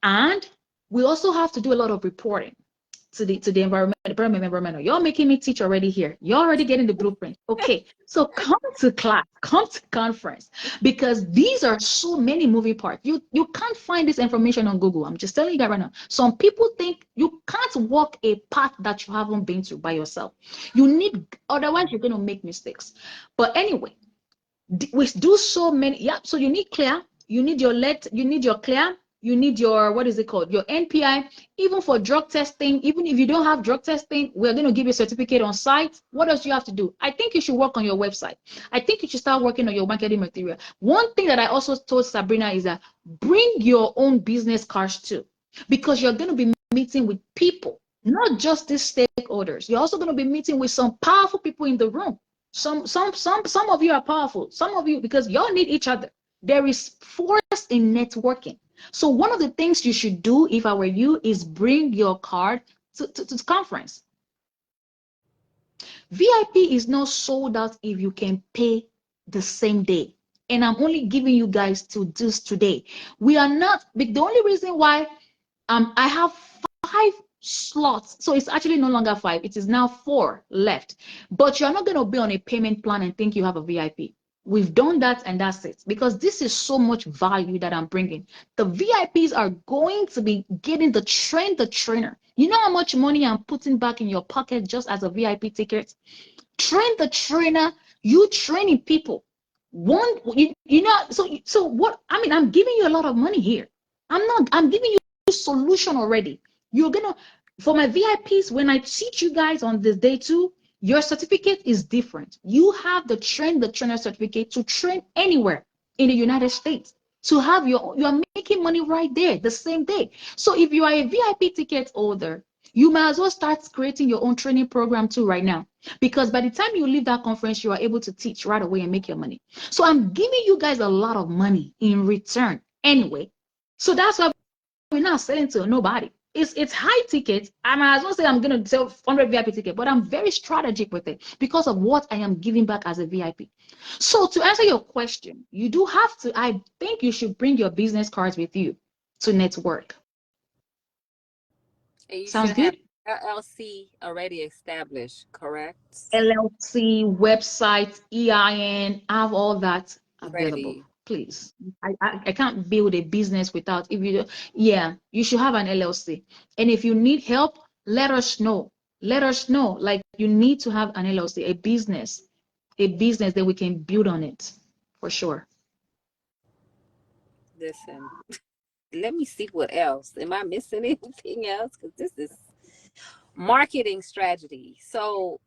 and we also have to do a lot of reporting to the environmental. You're making me teach already here. You're already getting the blueprint. Okay, so come to class, come to conference, because these are so many moving parts. You can't find this information on Google. I'm just telling you that right now. Some people think you can't walk a path that you haven't been through by yourself. You need, otherwise you're going to make mistakes. But anyway, we do so many. Yeah, so you need clear. You need your clear. You need your, what is it called? Your NPI. Even for drug testing, even if you don't have drug testing, we're going to give you a certificate on site. What else do you have to do? I think you should work on your website. I think you should start working on your marketing material. One thing that I also told Sabrina is that bring your own business cards too, because you're going to be meeting with people, not just these stakeholders. You're also going to be meeting with some powerful people in the room. Some of you are powerful. Some of you, because y'all need each other. There is force in networking. So one of the things you should do, if I were you, is bring your card to the conference. VIP is not sold out if you can pay the same day. And I'm only giving you guys to this today. We are not, the only reason why I have 5 slots. So it's actually no longer 5. It is now 4 left. But you're not going to be on a payment plan and think you have a VIP. We've done that and that's it. Because this is so much value that I'm bringing. The VIPs are going to be getting the trainer. You know how much money I'm putting back in your pocket just as a VIP ticket? Train the trainer. You training people. So what? I mean, I'm giving you a lot of money here. I'm giving you solution already. You're gonna, for my VIPs, when I teach you guys on this day 2, your certificate is different. You have the trainer certificate to train anywhere in the United States. To have you're making money right there the same day. So if you are a VIP ticket holder, you might as well start creating your own training program too right now. Because by the time you leave that conference, you are able to teach right away and make your money. So I'm giving you guys a lot of money in return anyway. So that's why we're not selling to nobody. It's high ticket. I might as well say I'm going to sell 100 VIP ticket, but I'm very strategic with it because of what I am giving back as a VIP. So to answer your question, you do have to, I think you should bring your business cards with you to network. And you Sounds should have good? LLC already established, correct? LLC, website, EIN, have all that available. Ready. Please. I can't build a business without, if you, yeah, you should have an LLC. And if you need help, let us know. Let us know. Like you need to have an LLC, a business that we can build on it for sure. Listen, let me see what else. Am I missing anything else? Because this is marketing strategy. So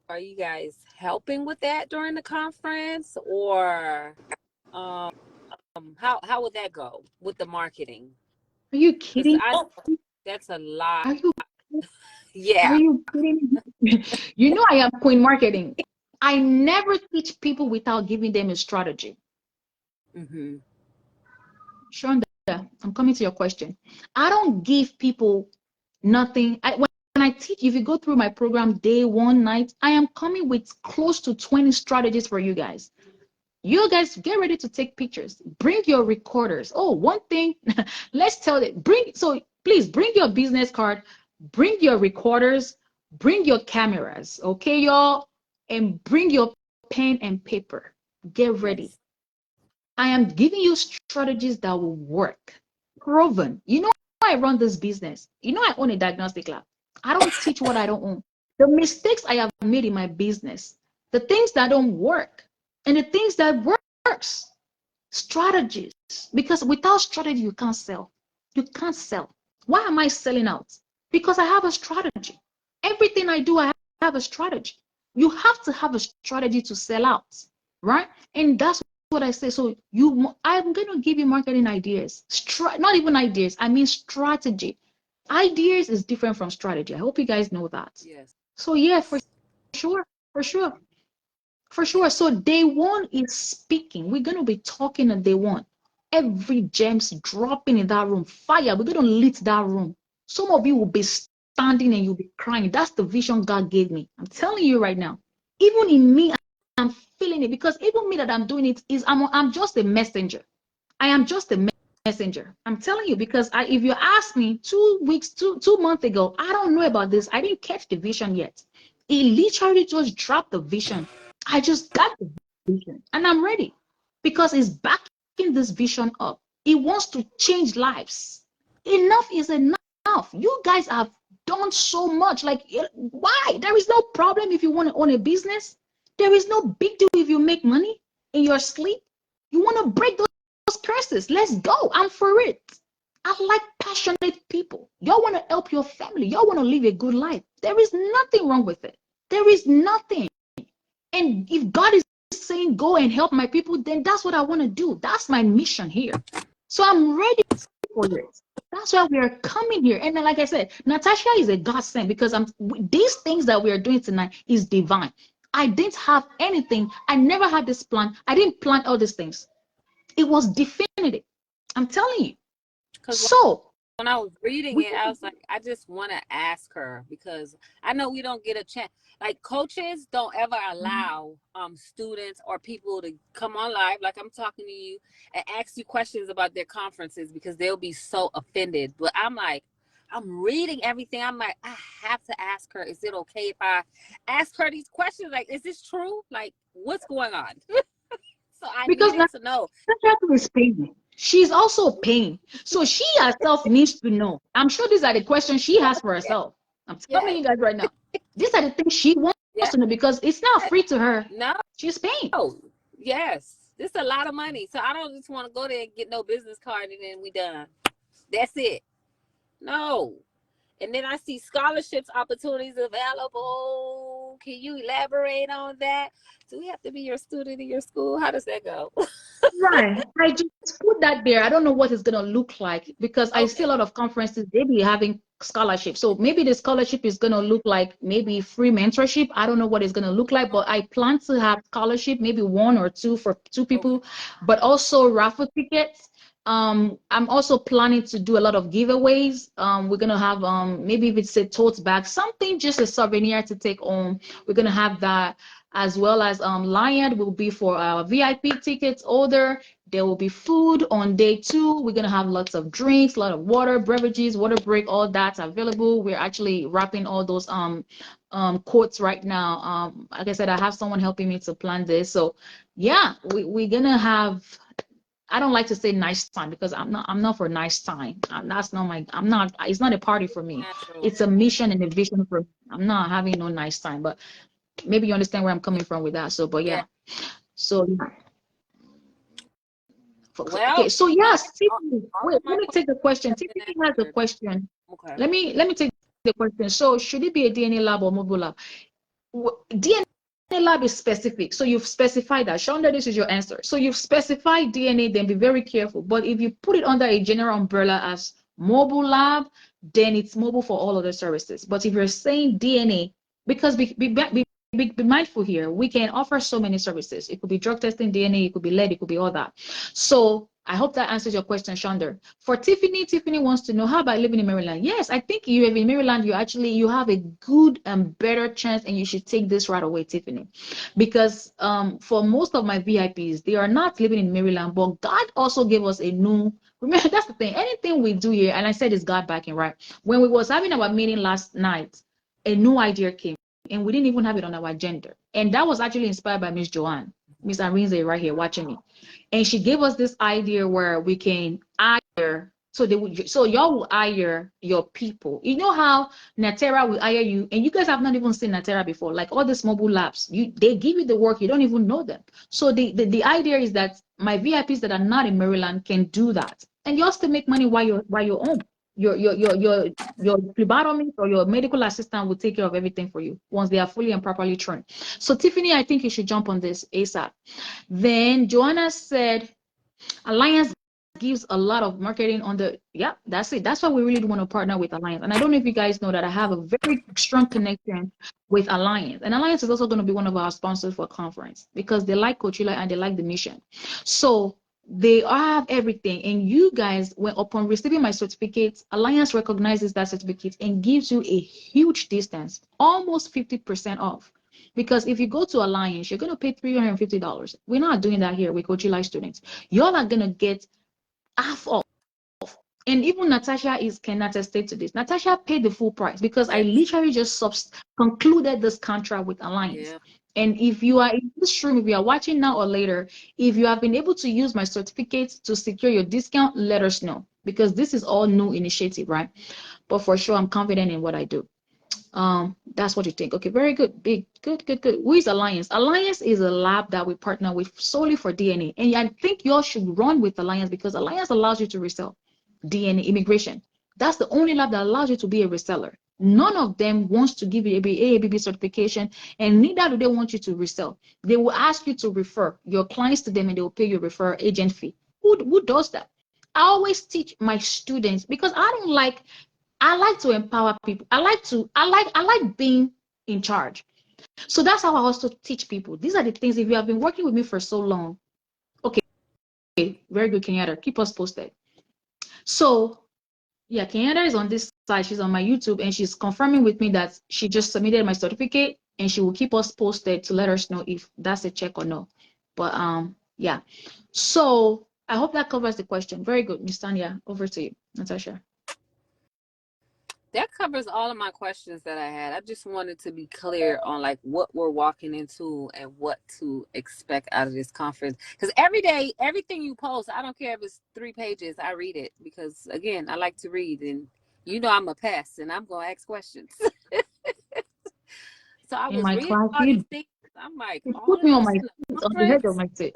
are you guys helping with that during the conference, or how would that go with the marketing? Are you Because kidding? that's a lot. Are you are Yeah. you kidding me? You know I am Queen Marketing. I never teach people without giving them a strategy. Mm-hmm. Shonda, I'm coming to your question. I don't give people nothing. When I teach, if you go through my program day 1 night, I am coming with close to 20 strategies for you guys. You guys get ready to take pictures. Bring your recorders. Oh, one thing, let's tell it. So please bring your business card, bring your recorders, bring your cameras, okay, y'all? And bring your pen and paper. Get ready. Yes. I am giving you strategies that will work. Proven. You know I run this business. You know I own a diagnostic lab. I don't teach what I don't own. The mistakes I have made in my business, the things that don't work, and the things that works. Strategies. Because without strategy, you can't sell. You can't sell. Why am I selling out? Because I have a strategy. Everything I do, I have a strategy. You have to have a strategy to sell out, right? And that's what I say. So I'm going to give you marketing ideas. Not even ideas. I mean strategy. Ideas is different from strategy. I hope you guys know that. Yes. So yeah, for sure, for sure. For sure. So day 1 is speaking. We're going to be talking on day 1. Every gems dropping in that room. Fire. We're going to lit that room. Some of you will be standing and you'll be crying. That's the vision God gave me. I'm telling you right now. Even in me, I'm feeling it because even me that I'm doing it is I'm just a messenger. I am just a messenger. I'm telling you because if you ask me 2 months ago, I don't know about this. I didn't catch the vision yet. He literally just dropped the vision. I just got the vision and I'm ready because he's backing this vision up. He wants to change lives. Enough is enough. You guys have done so much. Like, why? There is no problem if you want to own a business. There is no big deal if you make money in your sleep. You want to break those curses. Let's go. I'm for it. I like passionate people. Y'all want to help your family. Y'all want to live a good life. There is nothing wrong with it. There is nothing. And if God is saying go and help my people, then that's what I want to do. That's my mission here. So I'm ready for it. That's why we are coming here. And then, like I said, Natasha is a godsend because these things that we are doing tonight is divine. I didn't have anything. I never had this plan. I didn't plan all these things. It was definitive. I'm telling you. Because So when I was reading we it, I was like, I just want to ask her because I know we don't get a chance. Like coaches don't ever allow students or people to come on live, like I'm talking to you, and ask you questions about their conferences because they'll be so offended. But I'm like, I'm reading everything. I'm like, I have to ask her. Is it okay if I ask her these questions? Like, is this true? Like, what's going on? So I because needed to know. Natasha is paying. She's also paying. So she herself needs to know. I'm sure these are the questions she has for Yeah, herself. I'm telling yes, you guys right now. These are the things she wants yeah. to know because it's not free to her. No, She's paying. yes. This is a lot of money. So I don't just want to go there and get no business card and then we done. That's it. No. And then I see scholarships opportunities available. Can you elaborate on that? Do we have to be your student in your school? How does that go? Right. I just put that there. I don't know what it's gonna look like because I see a Okay. lot of conferences, they be having scholarships. So maybe the scholarship is gonna look like maybe free mentorship. I don't know what it's gonna look like, but I plan to have scholarship, maybe one or two for two Okay. people, but also raffle tickets. I'm also planning to do a lot of giveaways. We're gonna have maybe if it's a tote bag, something just a souvenir to take home. We're gonna have that as well as Lion will be for our VIP tickets order. There will be food on day 2. We're gonna have lots of drinks, a lot of water, beverages, water break, all that's available. We're actually wrapping all those quotes right now. Like I said, I have someone helping me to plan this. So yeah, we're gonna have, I don't like to say nice time because I'm not for nice time. That's not my, I'm not, it's not a party for me. Natural. It's a mission and a vision for me. I'm not having no nice time, but maybe you understand where I'm coming from with that. So, but Yeah. yeah. So, yeah. Okay. Well, So, no, yes, Tiffany, all wait, of my let me take the questions question. have been Tiffany has a answered. question. Okay. Let me take the question. So, should it be a DNA lab or mobile lab? DNA lab is specific. So, you've specified that. Shonda, this is your answer. So, you've specified DNA, then be very careful. But if you put it under a general umbrella as mobile lab, then it's mobile for all other services. But if you're saying DNA, because be mindful here. We can offer so many services. It could be drug testing, DNA, it could be lead, it could be all that. So I hope that answers your question, Shonda. For Tiffany, Tiffany wants to know how about living in Maryland? Yes, I think you have in Maryland, you have a good and better chance, and you should take this right away, Tiffany, because for most of my VIPs, they are not living in Maryland, but God also gave us a new. Remember, that's the thing. Anything we do here, and I said it's God backing, right? When we was having our meeting last night, a new idea came and we didn't even have it on our agenda. And that was actually inspired by Miss Joanne, Miss Arinze right here watching me. And she gave us this idea where we can hire, so y'all will hire your people. You know how Natera will hire you, and you guys have not even seen Natera before. Like all these mobile labs, they give you the work, you don't even know them. So the idea is that my VIPs that are not in Maryland can do that. And you still make money while you're home. Your phlebotomist or your medical assistant will take care of everything for you once they are fully and properly trained. So Tiffany, I think you should jump on this ASAP. Then Joanna said, Alliance gives a lot of marketing on the, yeah, that's it. That's why we really want to partner with Alliance. And I don't know if you guys know that I have a very strong connection with Alliance. And Alliance is also going to be one of our sponsors for conference because they like Coachella and they like the mission. So they have everything. And you guys, when upon receiving my certificate, Alliance recognizes that certificate and gives you a huge distance, almost 50% off. Because if you go to Alliance, you're going to pay $350. We're not doing that here with Coachella students. You're not going to get half off. And even Natasha can attest to this. Natasha paid the full price because I Yes. literally just concluded this contract with Alliance. Yeah. And if you are in this room, if you are watching now or later, if you have been able to use my certificates to secure your discount, let us know because this is all new initiative, right? But for sure, I'm confident in what I do. That's what you think. Okay, very good. Big, good, good, good. Who is Alliance? Alliance is a lab that we partner with solely for DNA. And I think you all should run with Alliance because Alliance allows you to resell DNA immigration. That's the only lab that allows you to be a reseller. None of them wants to give you AABB certification, and neither do they want you to resell. They will ask you to refer your clients to them, and they will pay you a referral agent fee. Who does that? I always teach my students because I like to empower people. I like being in charge. So that's how I also teach people. These are the things. If you have been working with me for so long, okay, very good, Kenyatta. Keep us posted. So yeah, Kenyatta is on this side. She's on my YouTube and she's confirming with me that she just submitted my certificate and she will keep us posted to let us know if that's a check or no. But yeah. So I hope that covers the question. Very good, Miss Tanya. Over to you, Natasha. That covers all of my questions that I had. I just wanted to be clear on like what we're walking into and what to expect out of this conference. Because every day, everything you post, I don't care if it's 3 pages, I read it because again, I like to read and you know I'm a pest and I'm gonna ask questions. So I In was my reading class, all these things. I'm like, you all put of me on this my in the seat, on the edge of conference? my seat.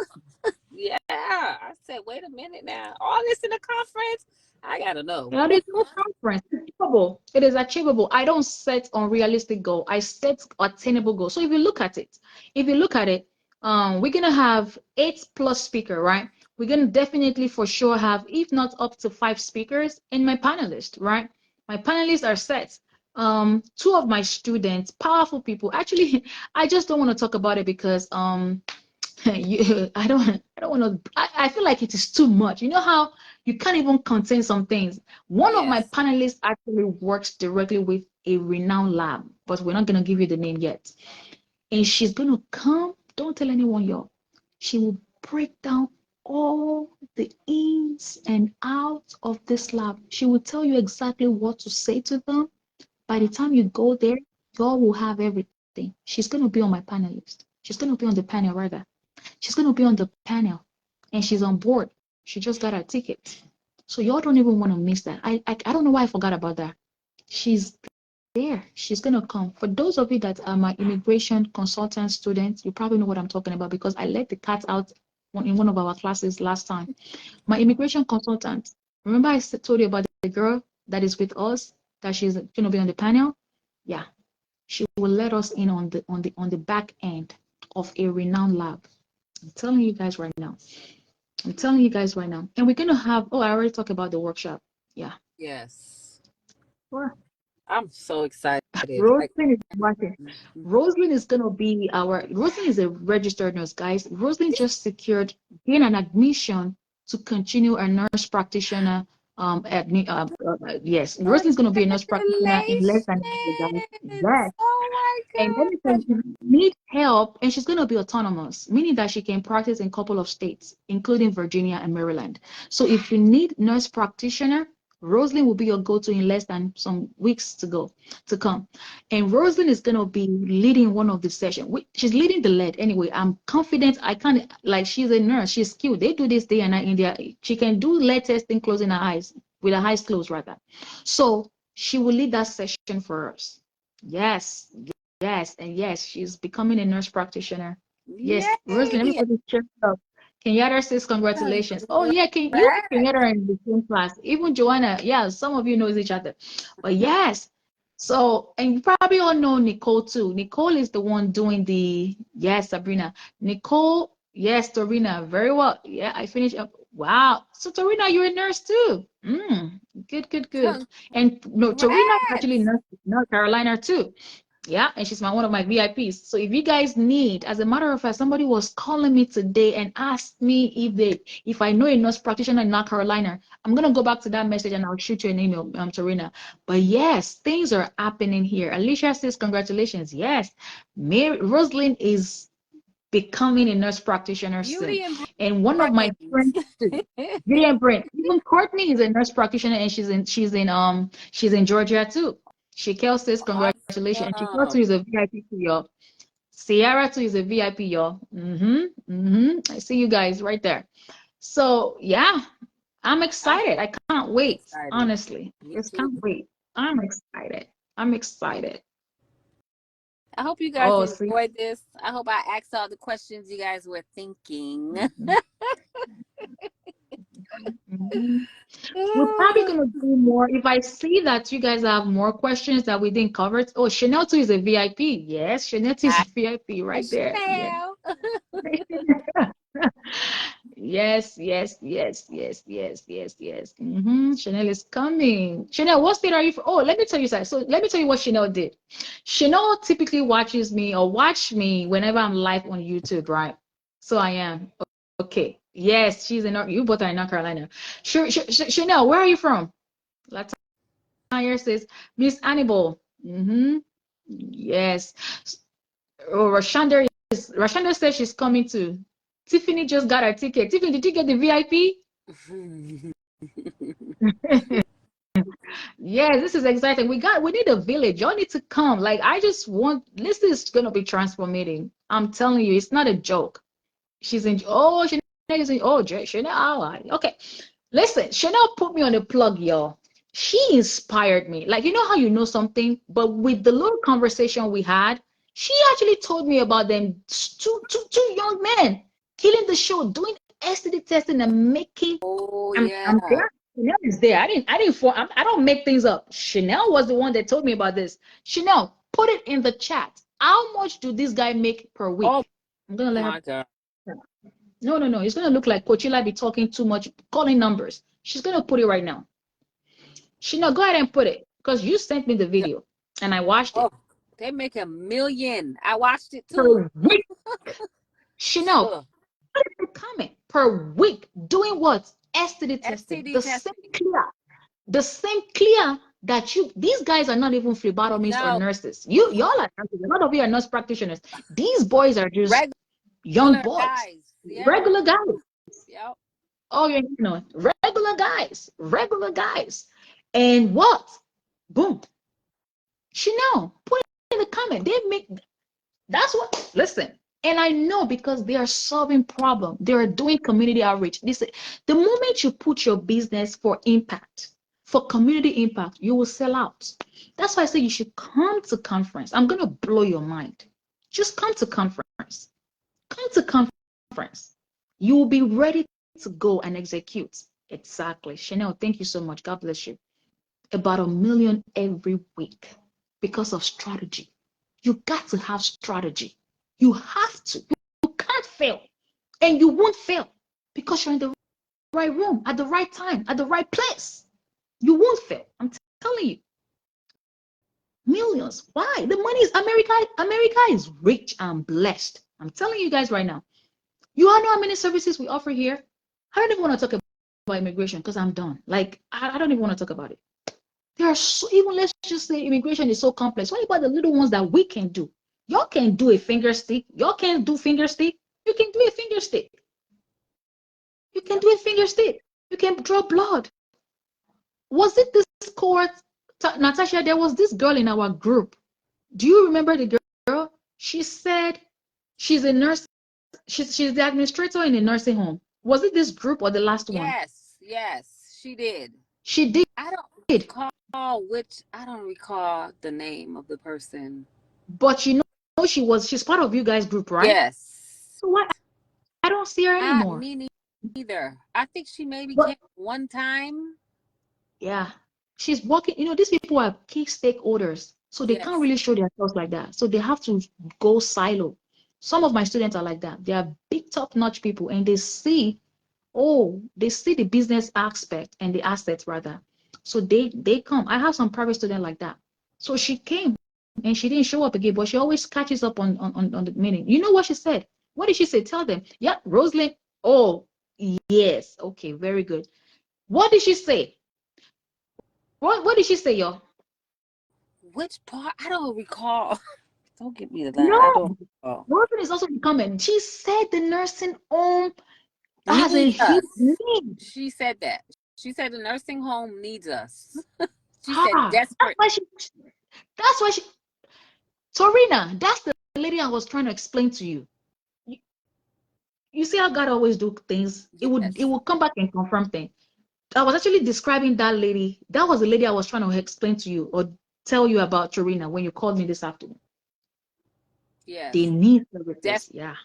Yeah. I said, wait a minute now. All this in the conference? I gotta know. Yeah, there's no conference. It's achievable. It is achievable. I don't set unrealistic goal. I set attainable goals. So if you look at it, we're gonna have 8+ speaker, right? We're gonna definitely for sure have, if not up to 5 speakers, in my panelists, right? My panelists are set. Two of my students, powerful people. Actually, I just don't want to talk about it because I don't want to. I feel like it is too much. You know how you can't even contain some things. One of my Yes. panelists actually works directly with a renowned lab, but we're not gonna give you the name yet. And she's gonna come. Don't tell anyone, y'all. She will break down all the ins and outs of this lab. She will tell you exactly what to say to them. By the time you go there, y'all will have everything. She's gonna be on my panelist. She's gonna be on the panel rather. She's going to be on the panel and she's on board. She just got her ticket. So y'all don't even want to miss that. I don't know why I forgot about that. She's there. She's going to come. For those of you that are my immigration consultant students, you probably know what I'm talking about because I let the cat out in one of our classes last time. My immigration consultant, remember I told you about the girl that is with us, that she's going to be on the panel? Yeah, she will let us in on the back end of a renowned lab. I'm telling you guys right now. I'm telling you guys right now. And we're gonna have, oh, I already talked about the workshop. Yeah. Yes. Sure. I'm so excited. Like, Rosalind is watching. mhm. Rosalind is a registered nurse, guys. Rosalind just secured gain an admission to continue a nurse practitioner. Yes, Rosalind's gonna be a nurse practitioner in less than a year, guys. Yes. Congratulations. Oh my And let me tell God. you, if you need help, and she's going to be autonomous, meaning that she can practice in a couple of states, including Virginia and Maryland. So if you need nurse practitioner, Rosalind will be your go-to in less than some weeks to come. And Rosalind is going to be leading one of the sessions. She's leading the lead anyway. I'm confident. I can't, like, she's a nurse. She's skilled. They do this day and night in there. She can do lead testing closing her eyes, with her eyes closed rather. So she will lead that session for us. Yes, yes, and yes, she's becoming a nurse practitioner. Yes, Rosalind, Yay. everybody check up. Kenyatta says congratulations. Oh yeah, can you and Kenyatta are in the same class? Even Joanna, yeah, some of you knows each other. But yes, so and you probably all know Nicole too. Nicole is the one doing the yes, Sabrina. Nicole, yes, Torina, very well. Yeah, I finished up. Wow. So Torina, you're a nurse too. Good, good, good. And no, Torina is actually Congrats. nurse, North Carolina too. Yeah, and she's one of my VIPs. So if you guys need, as a matter of fact, somebody was calling me today and asked me if I know a nurse practitioner in North Carolina. I'm gonna go back to that message and I'll shoot you an email, Torina. But yes, things are happening here. Alicia says congratulations. Yes, Mary Rosalind is becoming a nurse practitioner soon. Beauty and And one of my brains. friends too, Vivian Brent, even Courtney is a nurse practitioner and she's in Georgia too. Shakel says congratulations. And Shakel too Awesome. is a VIP to y'all. Sierra too is a VIP, y'all. I see you guys right there. So yeah, I'm I'm excited. I can't wait, excited. honestly. Me Just too. can't wait. I'm excited. I'm excited. I hope you guys Oh, see. enjoyed this. I hope I asked all the questions you guys were thinking. Mhm. Mhm. We're probably gonna do more. If I see that you guys have more questions that we didn't cover. Oh, Chanel too is a VIP. Yes, Chanel too is Hi, a VIP right there. Yeah. Chanel. Yes, yes, yes, yes, yes, yes, yes. Chanel is coming. Chanel, what state are you from? Oh, let me tell you something. So let me tell you what Chanel did. Chanel typically watches me or watch me whenever I'm live on YouTube, right? So I am. Okay. Yes, she's in you both are in North Carolina. Sure, Chanel, where are you from? Latanya says, Miss Annibal. Yes. Oh, Rashanda says she's coming too. Tiffany just got her ticket. Tiffany, did you get the VIP? Yes, this is exciting. We need a village. Y'all need to come. Like I just want this is gonna be transformating. I'm telling you, it's not a joke. She's in Chanel is in Chanel. Okay. Listen, Chanel put me on the plug, y'all. She inspired me. Like, you know how you know something, but with the little conversation we had, she actually told me about them two young men killing the show, doing STD testing and making. Oh I'm yeah. there. Chanel is there. I don't make things up. Chanel was the one that told me about this. Chanel, put it in the chat. How much do this guy make per Oh week? I'm gonna let her. my God. No, no, no. It's gonna look like Coachella be talking too much, calling numbers. She's gonna put it right now. Chanel, go ahead and put it because you sent me the Yeah. video and I watched Oh, it. they make $1 million. I watched it too. Per week. Chanel, Ugh. put it in the comment. Per week. Doing what? STD testing. STD The same testing. clear. The same clear that these guys are not even phlebotomists or No, nurses. Y'all are nurses. A lot of you are nurse practitioners. These boys are just young regular boys, guys. Yeah. regular guys. Yep. Oh, you know, regular guys. And what? Boom. Chanel, put it in the comment. They make that's what listen. And I know because they are solving problem. They are doing community outreach. This the moment you put your business for impact, for community impact, you will sell out. That's why I say you should come to conference. I'm gonna blow your mind. Just come to conference. Come to conference. You will be ready to go and execute. Exactly. Chanel, thank you so much. God bless you. About 1 million every week because of strategy. You got to have strategy. You have to. You can't fail. And you won't fail because you're in the right room at the right time, at the right place. You won't fail. I'm telling you. Millions. Why? The money is America. America is rich and blessed. I'm telling you guys right now. You all know how many services we offer here? I don't even want to talk about immigration because I'm done. Like, I don't even want to talk about it. There are so, even let's just say immigration is so complex. What about the little ones that we can do? Y'all can do a finger stick. Y'all can do finger stick. You can do a finger stick. You can Yep. do a finger stick. You can draw blood. Was it this court, Natasha? There was this girl in our group. Do you remember the girl? She said she's a nurse. She's the administrator in a nursing home. Was it this group or the last one? Yes. Yes. She did. She did. I don't recall I don't recall the name of the person. But you know she's part of you guys group, right? Yes. So why I don't see her anymore. Me neither. I think she maybe But came one time. yeah, she's working. You know, these people are key stakeholders, so they can't Yes. really show themselves like that. So they have to go silo. Some of my students are like that. They are big top-notch people, and they see the business aspect and the assets rather. So they come. I have some private students like that. So she came and she didn't show up again, but she always catches up on the meeting. You know what she said? What did she say? Tell them. Yeah, Rosalind. Oh, yes. Okay, very good. What did she say? What did she say, y'all? Which part? I don't recall. Don't get me to that. I don't No, recall. Rosalind is also becoming. She said the nursing home has a Needs huge us. need. She said that. She said the nursing home needs us. She said Ah, desperate. that's why she Torina, that's the lady I was trying to explain to you. You, you see how God always do things? It Yes. will come back and confirm things. I was actually describing that lady. That was the lady I was trying to explain to you or tell you about Torina when you called me this afternoon. They Yes, need services. desperately. Yeah,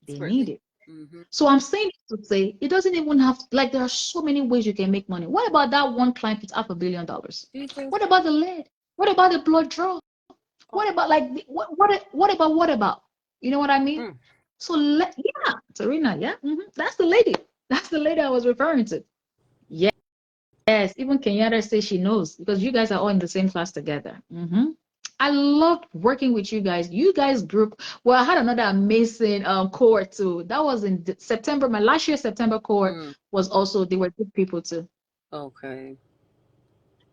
they need it. Mm-hmm. So I'm saying this to say it doesn't even have like there are so many ways you can make money. What about that one client with $500 million? Jesus. What about the lead? What about the blood draw? What Oh. about like what about? You know what I mean? Mm. So yeah, Serena, yeah, that's the lady. That's the lady I was referring to. Yes, even Kenyatta says she knows because you guys are all in the same class together. I loved working with you guys. You guys group. Well, I had another amazing cohort too. That was in September. My last year September cohort Mm. was also they were good people too. Okay.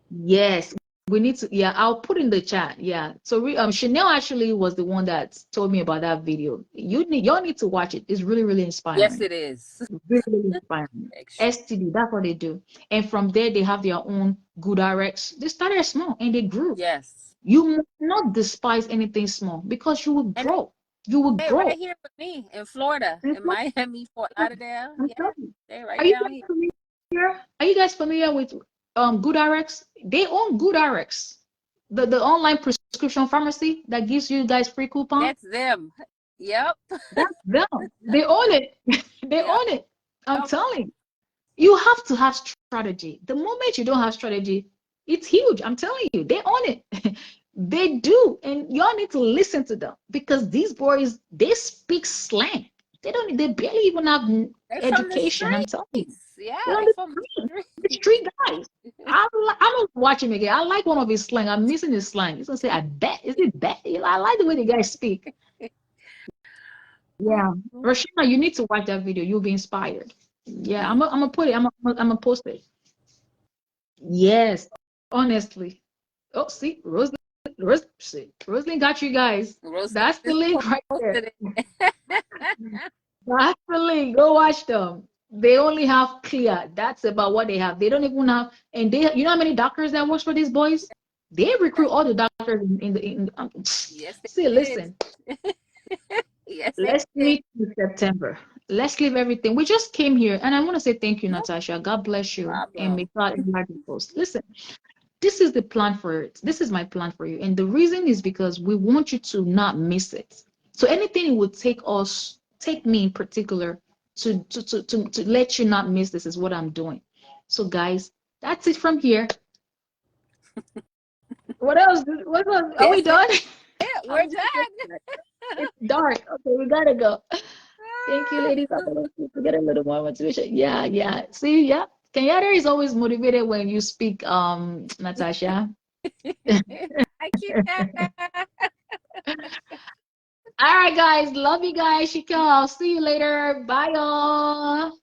Yes, we need to. Yeah, I'll put in the chat. Yeah. So Chanel actually was the one that told me about that video. Y'all need to watch it. It's really really Yes, inspiring. it is. Really, really inspiring. Extreme. STD, that's what they do. And from there, they have their own good RX. They started small and they grew. Yes. You must not despise anything small because you will And grow. You will they right grow. here with me in Florida, And in so, Miami, Fort yeah, Lauderdale. I'm Yeah, telling you. they Are right you down guys here. familiar? Are you guys familiar with Good RX? They own Good RX, the online prescription pharmacy that gives you guys free coupon. That's them. Yep. That's them. They own it. They Yep. own it. I'm telling you. You have to have strategy. The moment you don't have strategy, it's huge. I'm telling you, they own it. They do. And y'all need to listen to them because these boys, they speak slang. They barely even have They from the education. I'm telling you. streets. Yeah, They're on they the from street. the The streets. street guys. I'm gonna watch him again. I like one of his slang. I'm missing his slang. He's gonna say, I bet. Is it bet? I like the way the guys speak. Yeah. Rashina, you need to watch that video. You'll be inspired. Yeah, I'm gonna put it, I'm gonna post it. Yes, honestly. Oh, see, Rosalind got you guys. Roasted That's the is link right there. posted it. That's the link. Go watch them. They only have clear. That's about what they have. They don't even have, and you know how many doctors that works for these boys? They recruit all the doctors Yes, they see, did. listen, Yes, they let's did. meet in September. Let's leave everything. We just came here, and I want to say thank you, No Natasha. God bless you, and problem. may God enlarge your post. Listen, this is the plan for it. This is my plan for you. And the reason is because we want you to not miss it. So anything it would take me in particular to let you not miss this is what I'm doing. So guys, that's it from here. What else? What else? Are we That's it. done? We're I'm done. it's dark. Okay, we gotta go. Thank you, ladies. I'm gonna see if we get a little more motivation. Yeah, yeah. See, yeah. Kenyatta is always motivated when you speak, Natasha. I keep that. All right, guys. Love you guys. Shika. I'll see you later. Bye, y'all.